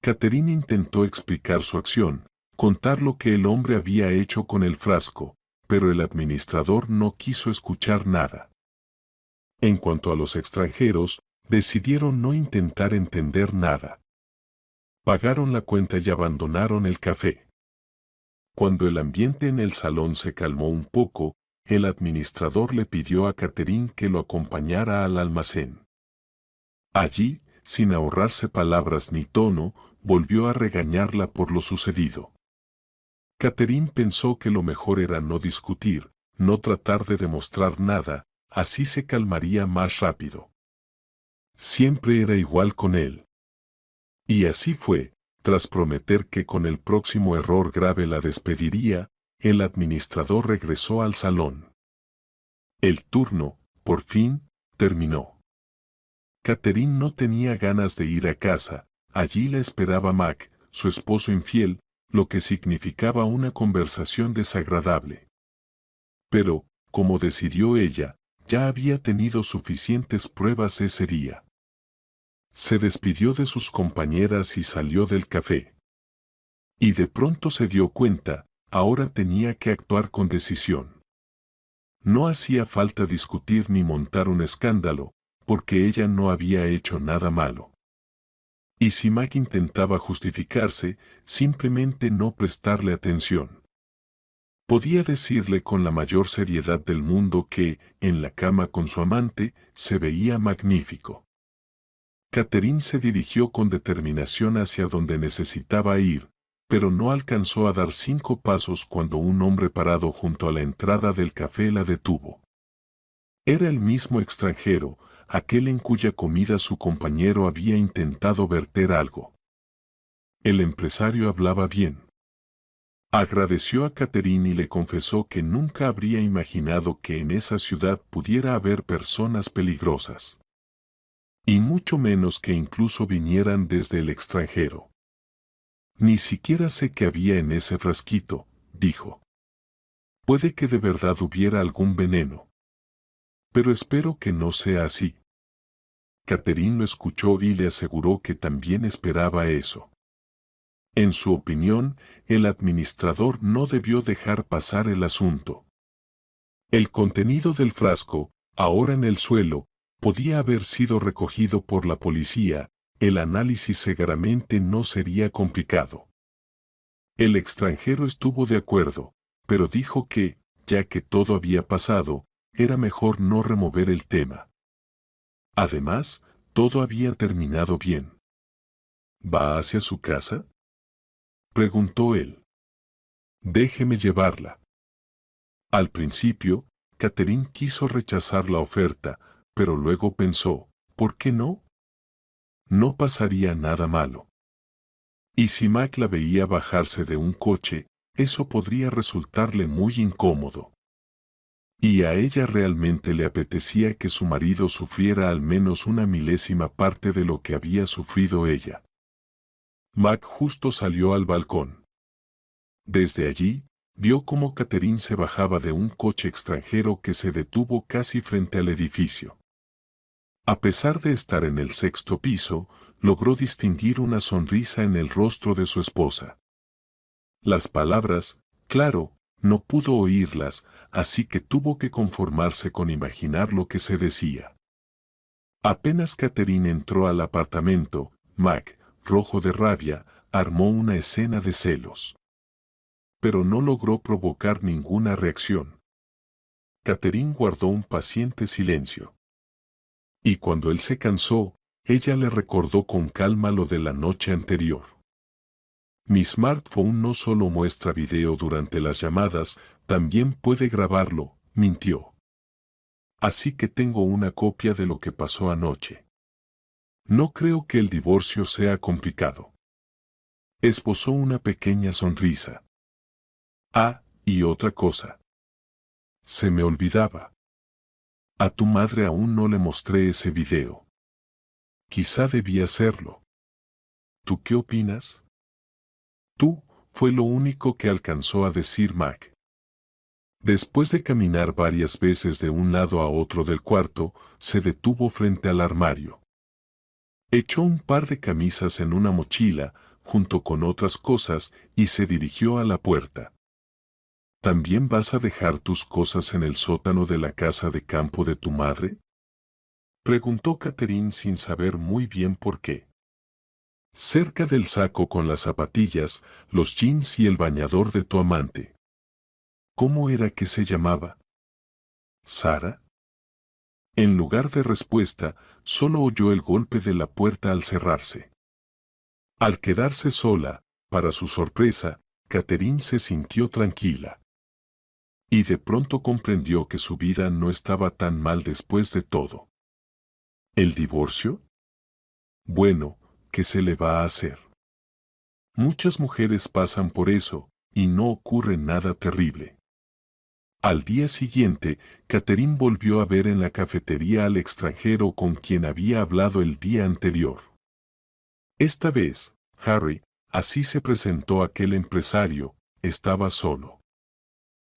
Catherine intentó explicar su acción, contar lo que el hombre había hecho con el frasco, pero el administrador no quiso escuchar nada. En cuanto a los extranjeros, decidieron no intentar entender nada. Pagaron la cuenta y abandonaron el café. Cuando el ambiente en el salón se calmó un poco, el administrador le pidió a Catherine que lo acompañara al almacén. Allí, sin ahorrarse palabras ni tono, volvió a regañarla por lo sucedido. Catherine pensó que lo mejor era no discutir, no tratar de demostrar nada, así se calmaría más rápido. Siempre era igual con él. Y así fue, tras prometer que con el próximo error grave la despediría, el administrador regresó al salón. El turno, por fin, terminó. Catherine no tenía ganas de ir a casa, allí la esperaba Mac, su esposo infiel, lo que significaba una conversación desagradable. Pero, como decidió ella, ya había tenido suficientes pruebas ese día. Se despidió de sus compañeras y salió del café. Y de pronto se dio cuenta, ahora tenía que actuar con decisión. No hacía falta discutir ni montar un escándalo, porque ella no había hecho nada malo. Y si Mac intentaba justificarse, simplemente no prestarle atención. Podía decirle con la mayor seriedad del mundo que, en la cama con su amante, se veía magnífico. Catherine se dirigió con determinación hacia donde necesitaba ir, pero no alcanzó a dar 5 pasos cuando un hombre parado junto a la entrada del café la detuvo. Era el mismo extranjero, aquel en cuya comida su compañero había intentado verter algo. El empresario hablaba bien. Agradeció a Catherine y le confesó que nunca habría imaginado que en esa ciudad pudiera haber personas peligrosas. Y mucho menos que incluso vinieran desde el extranjero. Ni siquiera sé qué había en ese frasquito, dijo. Puede que de verdad hubiera algún veneno. Pero espero que no sea así. Catherine lo escuchó y le aseguró que también esperaba eso. En su opinión, el administrador no debió dejar pasar el asunto. El contenido del frasco, ahora en el suelo, podía haber sido recogido por la policía, el análisis seguramente no sería complicado. El extranjero estuvo de acuerdo, pero dijo que, ya que todo había pasado, era mejor no remover el tema. Además, todo había terminado bien. ¿Va hacia su casa?, preguntó él. Déjeme llevarla. Al principio, Catherine quiso rechazar la oferta, pero luego pensó, ¿por qué no? No pasaría nada malo. Y si Mac la veía bajarse de un coche, eso podría resultarle muy incómodo. Y a ella realmente le apetecía que su marido sufriera al menos una milésima parte de lo que había sufrido ella. Mac justo salió al balcón. Desde allí, vio cómo Catherine se bajaba de un coche extranjero que se detuvo casi frente al edificio. A pesar de estar en el sexto piso, logró distinguir una sonrisa en el rostro de su esposa. Las palabras, claro, no pudo oírlas, así que tuvo que conformarse con imaginar lo que se decía. Apenas Catherine entró al apartamento, Mac, rojo de rabia, armó una escena de celos. Pero no logró provocar ninguna reacción. Catherine guardó un paciente silencio. Y cuando él se cansó, ella le recordó con calma lo de la noche anterior. Mi smartphone no solo muestra video durante las llamadas, también puede grabarlo, mintió. Así que tengo una copia de lo que pasó anoche. No creo que el divorcio sea complicado. Esbozó una pequeña sonrisa. Ah, y otra cosa. Se me olvidaba. A tu madre aún no le mostré ese video. Quizá debí hacerlo. ¿Tú qué opinas? Tú, fue lo único que alcanzó a decir Mac. Después de caminar varias veces de un lado a otro del cuarto, se detuvo frente al armario. Echó un par de camisas en una mochila, junto con otras cosas, y se dirigió a la puerta. ¿También vas a dejar tus cosas en el sótano de la casa de campo de tu madre?, preguntó Catherine sin saber muy bien por qué. Cerca del saco con las zapatillas, los jeans y el bañador de tu amante. ¿Cómo era que se llamaba? ¿Sara? En lugar de respuesta, solo oyó el golpe de la puerta al cerrarse. Al quedarse sola, para su sorpresa, Catherine se sintió tranquila. Y de pronto comprendió que su vida no estaba tan mal después de todo. ¿El divorcio? Bueno, ¿qué se le va a hacer? Muchas mujeres pasan por eso, y no ocurre nada terrible. Al día siguiente, Catherine volvió a ver en la cafetería al extranjero con quien había hablado el día anterior. Esta vez, Harry, así se presentó aquel empresario, estaba solo.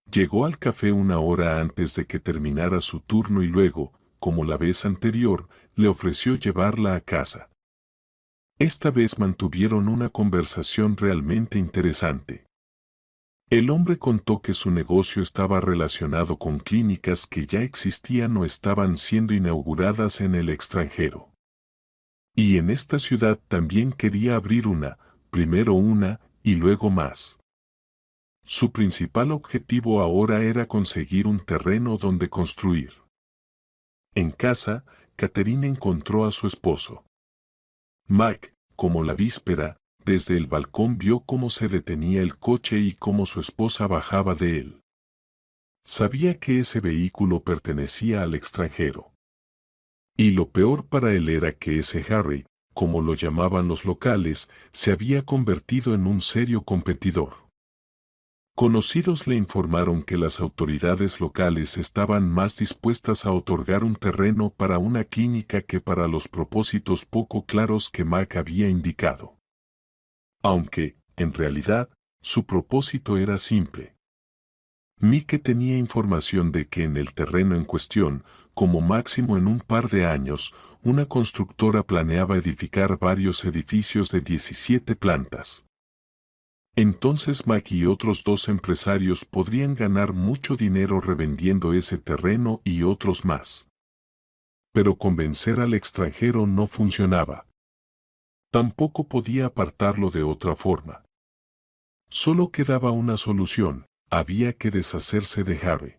Llegó al café una hora antes de que terminara su turno y luego, como la vez anterior, le ofreció llevarla a casa. Esta vez mantuvieron una conversación realmente interesante. El hombre contó que su negocio estaba relacionado con clínicas que ya existían o estaban siendo inauguradas en el extranjero. Y en esta ciudad también quería abrir una, primero una y luego más. Su principal objetivo ahora era conseguir un terreno donde construir. En casa, Catherine encontró a su esposo. Mac, como la víspera, desde el balcón vio cómo se detenía el coche y cómo su esposa bajaba de él. Sabía que ese vehículo pertenecía al extranjero. Y lo peor para él era que ese Harry, como lo llamaban los locales, se había convertido en un serio competidor. Conocidos le informaron que las autoridades locales estaban más dispuestas a otorgar un terreno para una clínica que para los propósitos poco claros que Mac había indicado. Aunque, en realidad, su propósito era simple. Mike tenía información de que en el terreno en cuestión, como máximo en un par de años, una constructora planeaba edificar varios edificios de 17 plantas. Entonces Mike y otros 2 empresarios podrían ganar mucho dinero revendiendo ese terreno y otros más. Pero convencer al extranjero no funcionaba. Tampoco podía apartarlo de otra forma. Solo quedaba una solución: había que deshacerse de Harry.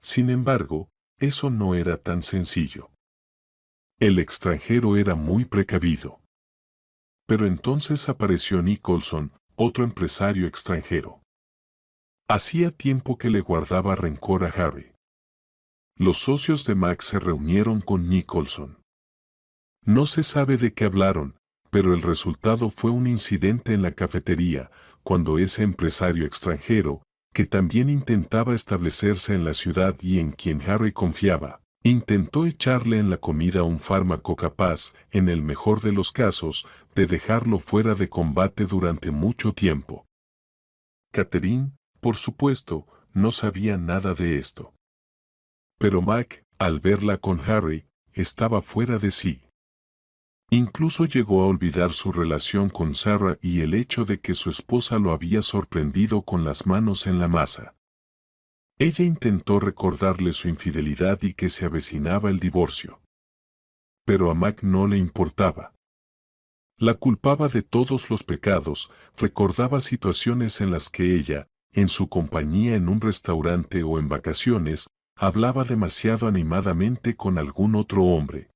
Sin embargo, eso no era tan sencillo. El extranjero era muy precavido. Pero entonces apareció Nicholson, otro empresario extranjero. Hacía tiempo que le guardaba rencor a Harry. Los socios de Max se reunieron con Nicholson. No se sabe de qué hablaron, pero el resultado fue un incidente en la cafetería, cuando ese empresario extranjero, que también intentaba establecerse en la ciudad y en quien Harry confiaba, intentó echarle en la comida un fármaco capaz, en el mejor de los casos, de dejarlo fuera de combate durante mucho tiempo. Catherine, por supuesto, no sabía nada de esto. Pero Mac, al verla con Harry, estaba fuera de sí. Incluso llegó a olvidar su relación con Sarah y el hecho de que su esposa lo había sorprendido con las manos en la masa. Ella intentó recordarle su infidelidad y que se avecinaba el divorcio. Pero a Mac no le importaba. La culpaba de todos los pecados, recordaba situaciones en las que ella, en su compañía en un restaurante o en vacaciones, hablaba demasiado animadamente con algún otro hombre.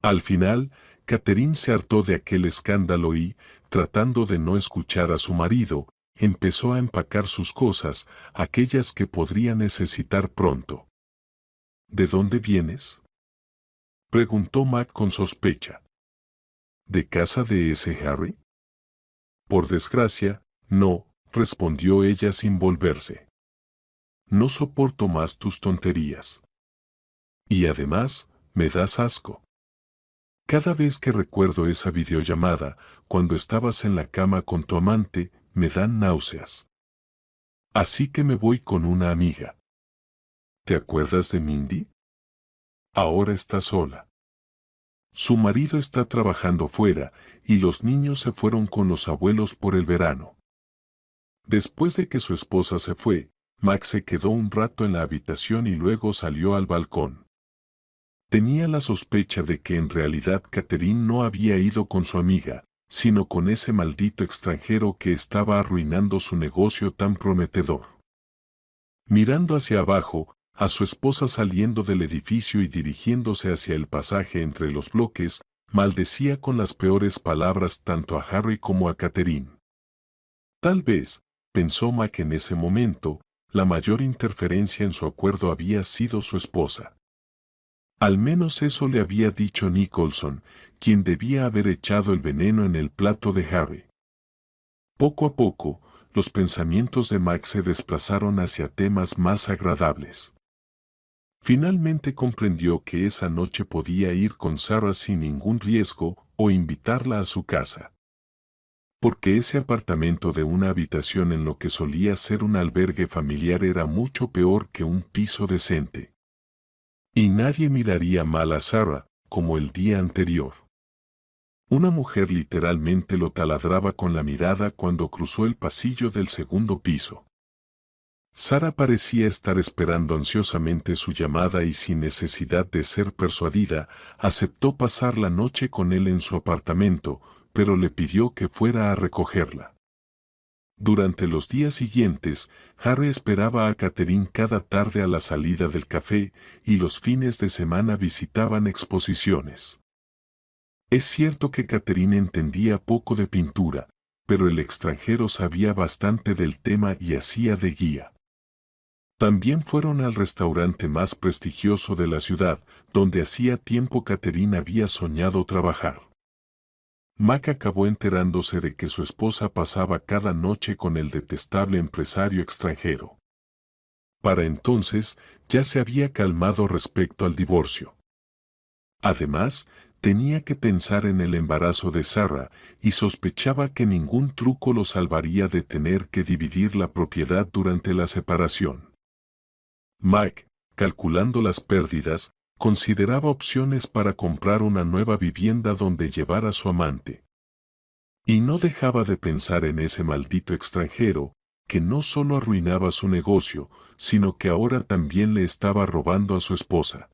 Al final, Catherine se hartó de aquel escándalo y, tratando de no escuchar a su marido, empezó a empacar sus cosas, aquellas que podría necesitar pronto. ¿De dónde vienes?, preguntó Mac con sospecha. ¿De casa de ese Harry? Por desgracia, no, respondió ella sin volverse. No soporto más tus tonterías. Y además, me das asco. Cada vez que recuerdo esa videollamada, cuando estabas en la cama con tu amante, me dan náuseas. Así que me voy con una amiga. ¿Te acuerdas de Mindy? Ahora está sola. Su marido está trabajando fuera, y los niños se fueron con los abuelos por el verano. Después de que su esposa se fue, Max se quedó un rato en la habitación y luego salió al balcón. Tenía la sospecha de que en realidad Catherine no había ido con su amiga, sino con ese maldito extranjero que estaba arruinando su negocio tan prometedor. Mirando hacia abajo, a su esposa saliendo del edificio y dirigiéndose hacia el pasaje entre los bloques, maldecía con las peores palabras tanto a Harry como a Catherine. Tal vez, pensó Mac en ese momento, la mayor interferencia en su acuerdo había sido su esposa. Al menos eso le había dicho Nicholson, quien debía haber echado el veneno en el plato de Harry. Poco a poco, los pensamientos de Max se desplazaron hacia temas más agradables. Finalmente comprendió que esa noche podía ir con Sarah sin ningún riesgo o invitarla a su casa. Porque ese apartamento de una habitación en lo que solía ser un albergue familiar era mucho peor que un piso decente. Y nadie miraría mal a Sarah, como el día anterior. Una mujer literalmente lo taladraba con la mirada cuando cruzó el pasillo del segundo piso. Sarah parecía estar esperando ansiosamente su llamada y sin necesidad de ser persuadida, aceptó pasar la noche con él en su apartamento, pero le pidió que fuera a recogerla. Durante los días siguientes, Harry esperaba a Catherine cada tarde a la salida del café y los fines de semana visitaban exposiciones. Es cierto que Catherine entendía poco de pintura, pero el extranjero sabía bastante del tema y hacía de guía. También fueron al restaurante más prestigioso de la ciudad, donde hacía tiempo Catherine había soñado trabajar. Mac acabó enterándose de que su esposa pasaba cada noche con el detestable empresario extranjero. Para entonces, ya se había calmado respecto al divorcio. Además, tenía que pensar en el embarazo de Sarah y sospechaba que ningún truco lo salvaría de tener que dividir la propiedad durante la separación. Mike, calculando las pérdidas, consideraba opciones para comprar una nueva vivienda donde llevar a su amante. Y no dejaba de pensar en ese maldito extranjero, que no solo arruinaba su negocio, sino que ahora también le estaba robando a su esposa.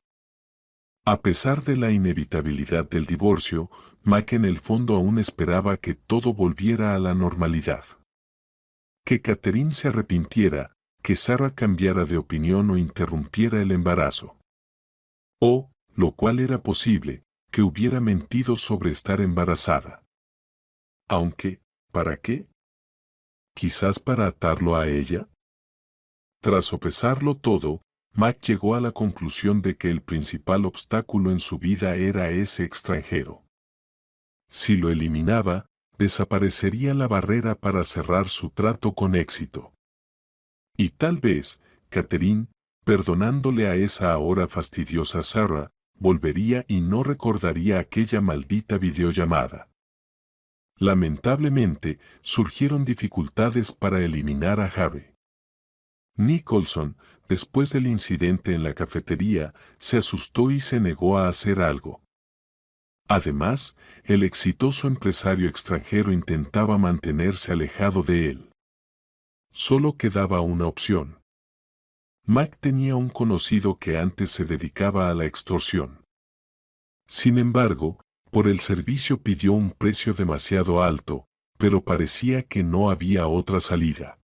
A pesar de la inevitabilidad del divorcio, Mike en el fondo aún esperaba que todo volviera a la normalidad. Que Catherine se arrepintiera, que Sarah cambiara de opinión o interrumpiera el embarazo. O, lo cual era posible, que hubiera mentido sobre estar embarazada. Aunque, ¿para qué? ¿Quizás para atarlo a ella? Tras sopesarlo todo, Mike llegó a la conclusión de que el principal obstáculo en su vida era ese extranjero. Si lo eliminaba, desaparecería la barrera para cerrar su trato con éxito. Y tal vez, Catherine, perdonándole a esa ahora fastidiosa Sarah, volvería y no recordaría aquella maldita videollamada. Lamentablemente, surgieron dificultades para eliminar a Harry. Nicholson, después del incidente en la cafetería, se asustó y se negó a hacer algo. Además, el exitoso empresario extranjero intentaba mantenerse alejado de él. Solo quedaba una opción. Mike tenía un conocido que antes se dedicaba a la extorsión. Sin embargo, por el servicio pidió un precio demasiado alto, pero parecía que no había otra salida.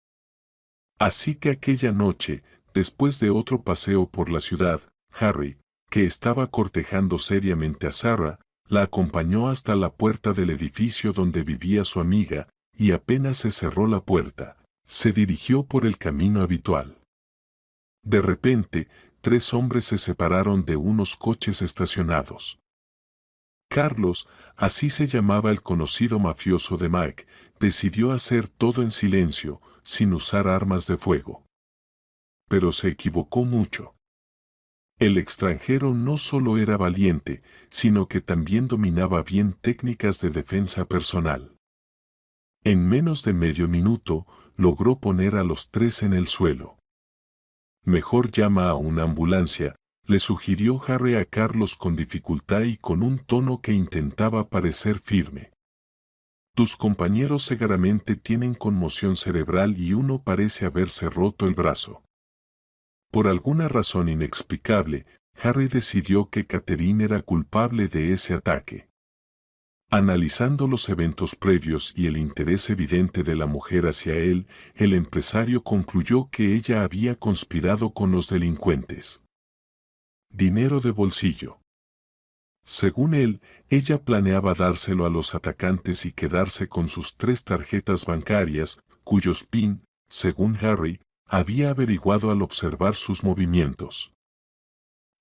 Así que aquella noche, después de otro paseo por la ciudad, Harry, que estaba cortejando seriamente a Sarah, la acompañó hasta la puerta del edificio donde vivía su amiga, y apenas se cerró la puerta, se dirigió por el camino habitual. De repente, 3 hombres se separaron de unos coches estacionados. Carlos, así se llamaba el conocido mafioso de Mike, decidió hacer todo en silencio, sin usar armas de fuego. Pero se equivocó mucho. El extranjero no solo era valiente, sino que también dominaba bien técnicas de defensa personal. En menos de medio minuto, logró poner a los 3 en el suelo. Mejor llama a una ambulancia, le sugirió Harry a Carlos con dificultad y con un tono que intentaba parecer firme. Tus compañeros seguramente tienen conmoción cerebral y uno parece haberse roto el brazo. Por alguna razón inexplicable, Harry decidió que Catherine era culpable de ese ataque. Analizando los eventos previos y el interés evidente de la mujer hacia él, el empresario concluyó que ella había conspirado con los delincuentes. Dinero de bolsillo. Según él, ella planeaba dárselo a los atacantes y quedarse con sus 3 tarjetas bancarias, cuyos PIN, según Harry, había averiguado al observar sus movimientos.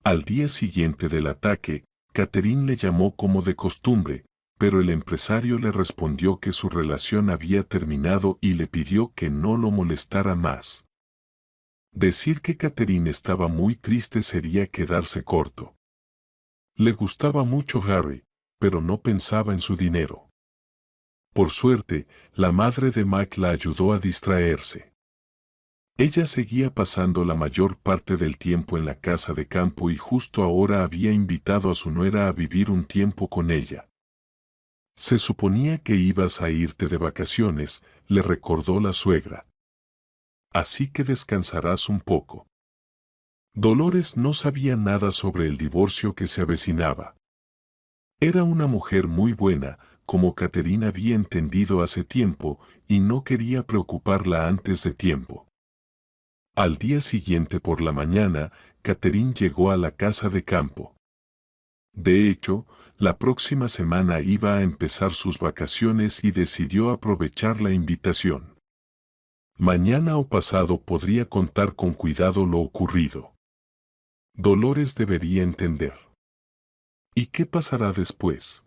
Al día siguiente del ataque, Catherine le llamó como de costumbre, pero el empresario le respondió que su relación había terminado y le pidió que no lo molestara más. Decir que Catherine estaba muy triste sería quedarse corto. Le gustaba mucho Harry, pero no pensaba en su dinero. Por suerte, la madre de Mike la ayudó a distraerse. Ella seguía pasando la mayor parte del tiempo en la casa de campo y justo ahora había invitado a su nuera a vivir un tiempo con ella. Se suponía que ibas a irte de vacaciones, le recordó la suegra. Así que descansarás un poco. Dolores no sabía nada sobre el divorcio que se avecinaba. Era una mujer muy buena, como Catherine había entendido hace tiempo, y no quería preocuparla antes de tiempo. Al día siguiente por la mañana, Catherine llegó a la casa de campo. De hecho, la próxima semana iba a empezar sus vacaciones y decidió aprovechar la invitación. Mañana o pasado podría contar con cuidado lo ocurrido. Dolores debería entender. ¿Y qué pasará después?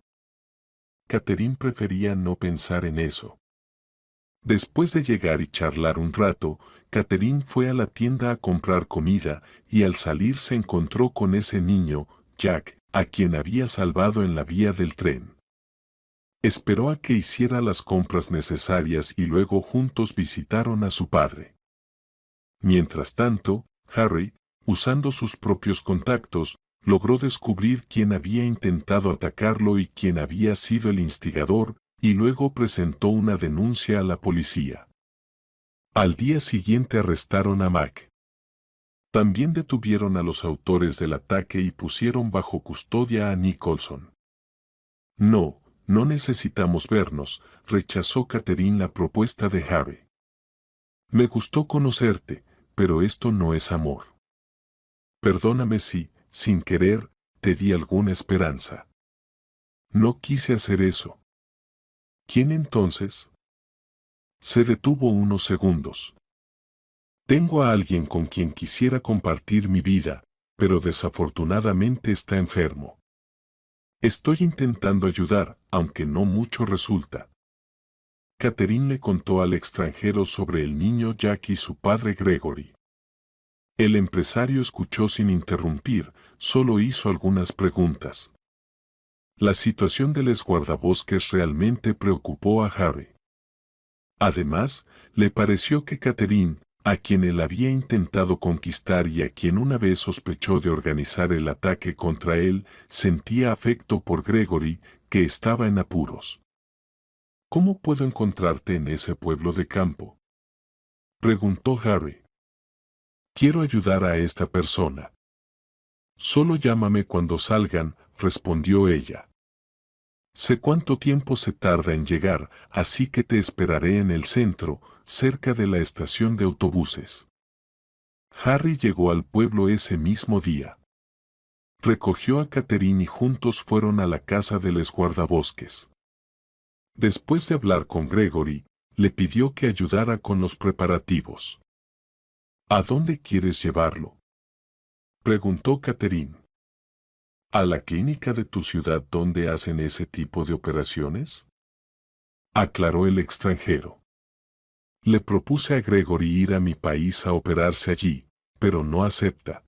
Catherine prefería no pensar en eso. Después de llegar y charlar un rato, Catherine fue a la tienda a comprar comida y al salir se encontró con ese niño, Jack, a quien había salvado en la vía del tren. Esperó a que hiciera las compras necesarias y luego juntos visitaron a su padre. Mientras tanto, Harry, usando sus propios contactos, logró descubrir quién había intentado atacarlo y quién había sido el instigador, y luego presentó una denuncia a la policía. Al día siguiente arrestaron a Mac. También detuvieron a los autores del ataque y pusieron bajo custodia a Nicholson. No necesitamos vernos, rechazó Catherine la propuesta de Harry. Me gustó conocerte, pero esto no es amor. Perdóname si, sin querer, te di alguna esperanza. No quise hacer eso. ¿Quién entonces? Se detuvo unos segundos. Tengo a alguien con quien quisiera compartir mi vida, pero desafortunadamente está enfermo. Estoy intentando ayudar, aunque no mucho resulta. Catherine le contó al extranjero sobre el niño Jack y su padre Gregory. El empresario escuchó sin interrumpir, solo hizo algunas preguntas. La situación del guardabosques realmente preocupó a Harry. Además, le pareció que Catherine, a quien él había intentado conquistar y a quien una vez sospechó de organizar el ataque contra él, sentía afecto por Gregory, que estaba en apuros. ¿Cómo puedo encontrarte en ese pueblo de campo?, preguntó Harry. Quiero ayudar a esta persona. Solo llámame cuando salgan, respondió ella. Sé cuánto tiempo se tarda en llegar, así que te esperaré en el centro, cerca de la estación de autobuses. Harry llegó al pueblo ese mismo día. Recogió a Catherine y juntos fueron a la casa del guardabosques. Después de hablar con Gregory, le pidió que ayudara con los preparativos. ¿A dónde quieres llevarlo?, preguntó Catherine. ¿A la clínica de tu ciudad donde hacen ese tipo de operaciones?, aclaró el extranjero. Le propuse a Gregory ir a mi país a operarse allí, pero no acepta.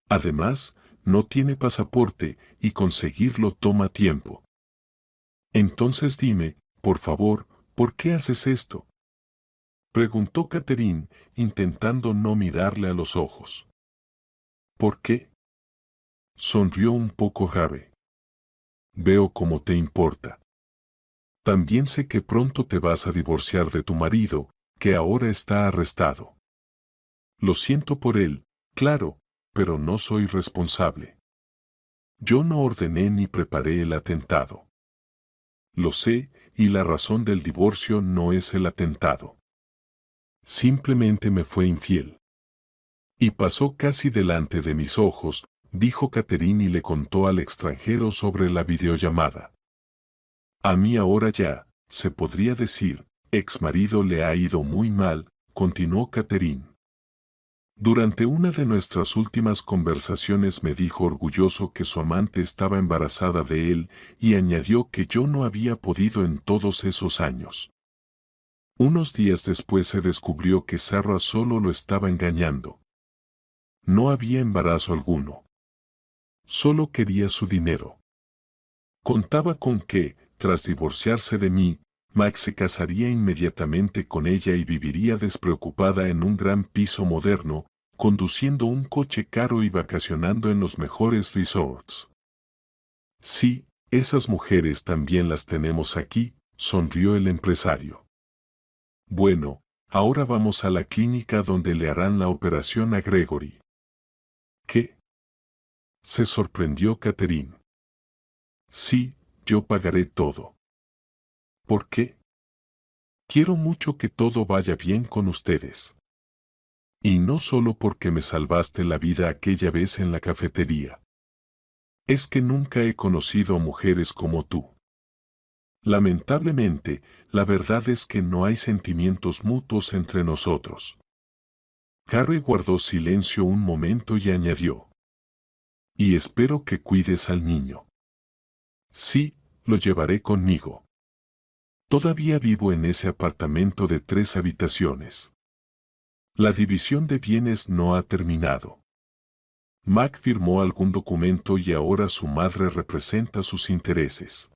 Además, no tiene pasaporte y conseguirlo toma tiempo. Entonces dime, por favor, ¿por qué haces esto?, preguntó Catherine, intentando no mirarle a los ojos. ¿Por qué?, sonrió un poco Harry. Veo cómo te importa. También sé que pronto te vas a divorciar de tu marido, que ahora está arrestado. Lo siento por él, claro, pero no soy responsable. Yo no ordené ni preparé el atentado. Lo sé, y la razón del divorcio no es el atentado. Simplemente me fue infiel. Y pasó casi delante de mis ojos, dijo Catherine y le contó al extranjero sobre la videollamada. A mí ahora ya, se podría decir, ex marido le ha ido muy mal, continuó Catherine. Durante una de nuestras últimas conversaciones me dijo orgulloso que su amante estaba embarazada de él y añadió que yo no había podido en todos esos años. Unos días después se descubrió que Sarah solo lo estaba engañando. No había embarazo alguno. Solo quería su dinero. Contaba con que, tras divorciarse de mí, Max se casaría inmediatamente con ella y viviría despreocupada en un gran piso moderno, conduciendo un coche caro y vacacionando en los mejores resorts. Sí, esas mujeres también las tenemos aquí, sonrió el empresario. Bueno, ahora vamos a la clínica donde le harán la operación a Gregory. ¿Qué?, se sorprendió Catherine. Sí, yo pagaré todo. ¿Por qué? Quiero mucho que todo vaya bien con ustedes. Y no solo porque me salvaste la vida aquella vez en la cafetería. Es que nunca he conocido a mujeres como tú. Lamentablemente, la verdad es que no hay sentimientos mutuos entre nosotros. Harry guardó silencio un momento y añadió. Y espero que cuides al niño. Sí, lo llevaré conmigo. Todavía vivo en ese apartamento de 3 habitaciones. La división de bienes no ha terminado. Mac firmó algún documento y ahora su madre representa sus intereses.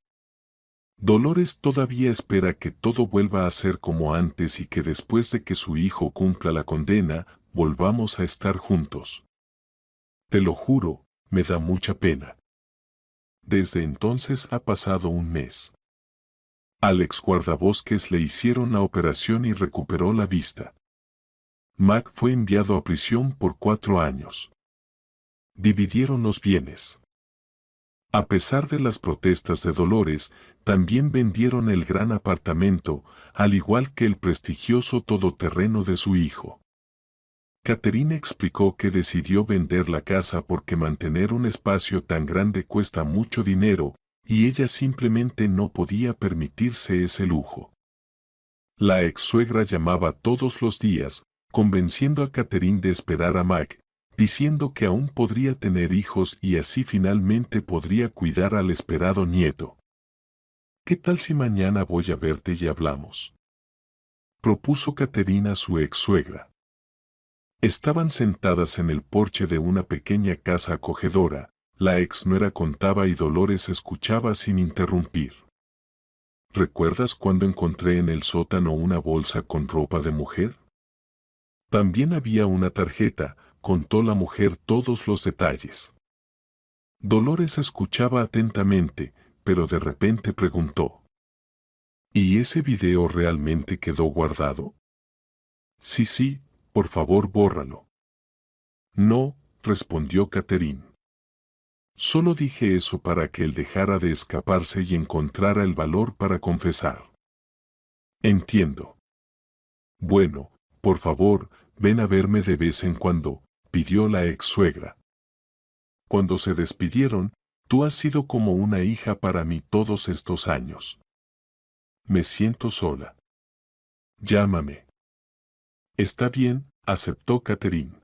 Dolores todavía espera que todo vuelva a ser como antes y que después de que su hijo cumpla la condena, volvamos a estar juntos. Te lo juro, me da mucha pena. Desde entonces ha pasado un mes. Al ex guardabosques le hicieron la operación y recuperó la vista. Mac fue enviado a prisión por 4 años. Dividieron los bienes. A pesar de las protestas de Dolores, también vendieron el gran apartamento, al igual que el prestigioso todoterreno de su hijo. Catherine explicó que decidió vender la casa porque mantener un espacio tan grande cuesta mucho dinero, y ella simplemente no podía permitirse ese lujo. La ex-suegra llamaba todos los días, convenciendo a Catherine de esperar a Mac, diciendo que aún podría tener hijos y así finalmente podría cuidar al esperado nieto. ¿Qué tal si mañana voy a verte y hablamos?, propuso Catherine a su ex-suegra. Estaban sentadas en el porche de una pequeña casa acogedora, la ex-nuera contaba y Dolores escuchaba sin interrumpir. ¿Recuerdas cuando encontré en el sótano una bolsa con ropa de mujer? También había una tarjeta, contó la mujer todos los detalles. Dolores escuchaba atentamente, pero de repente preguntó: ¿y ese video realmente quedó guardado? Sí, por favor bórralo. No, respondió Catherine. Solo dije eso para que él dejara de escaparse y encontrara el valor para confesar. Entiendo. Bueno, por favor, ven a verme de vez en cuando, pidió la ex-suegra. Cuando se despidieron, tú has sido como una hija para mí todos estos años. Me siento sola. Llámame. Está bien, aceptó Catherine.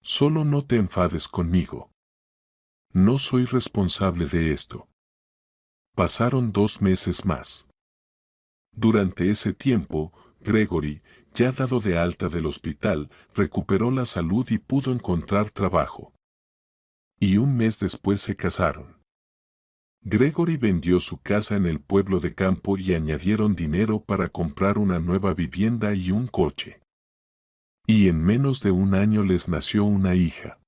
Solo no te enfades conmigo. No soy responsable de esto. Pasaron 2 meses más. Durante ese tiempo, Gregory, ya dado de alta del hospital, recuperó la salud y pudo encontrar trabajo. Y un mes después se casaron. Gregory vendió su casa en el pueblo de campo y añadieron dinero para comprar una nueva vivienda y un coche. Y en menos de un año les nació una hija.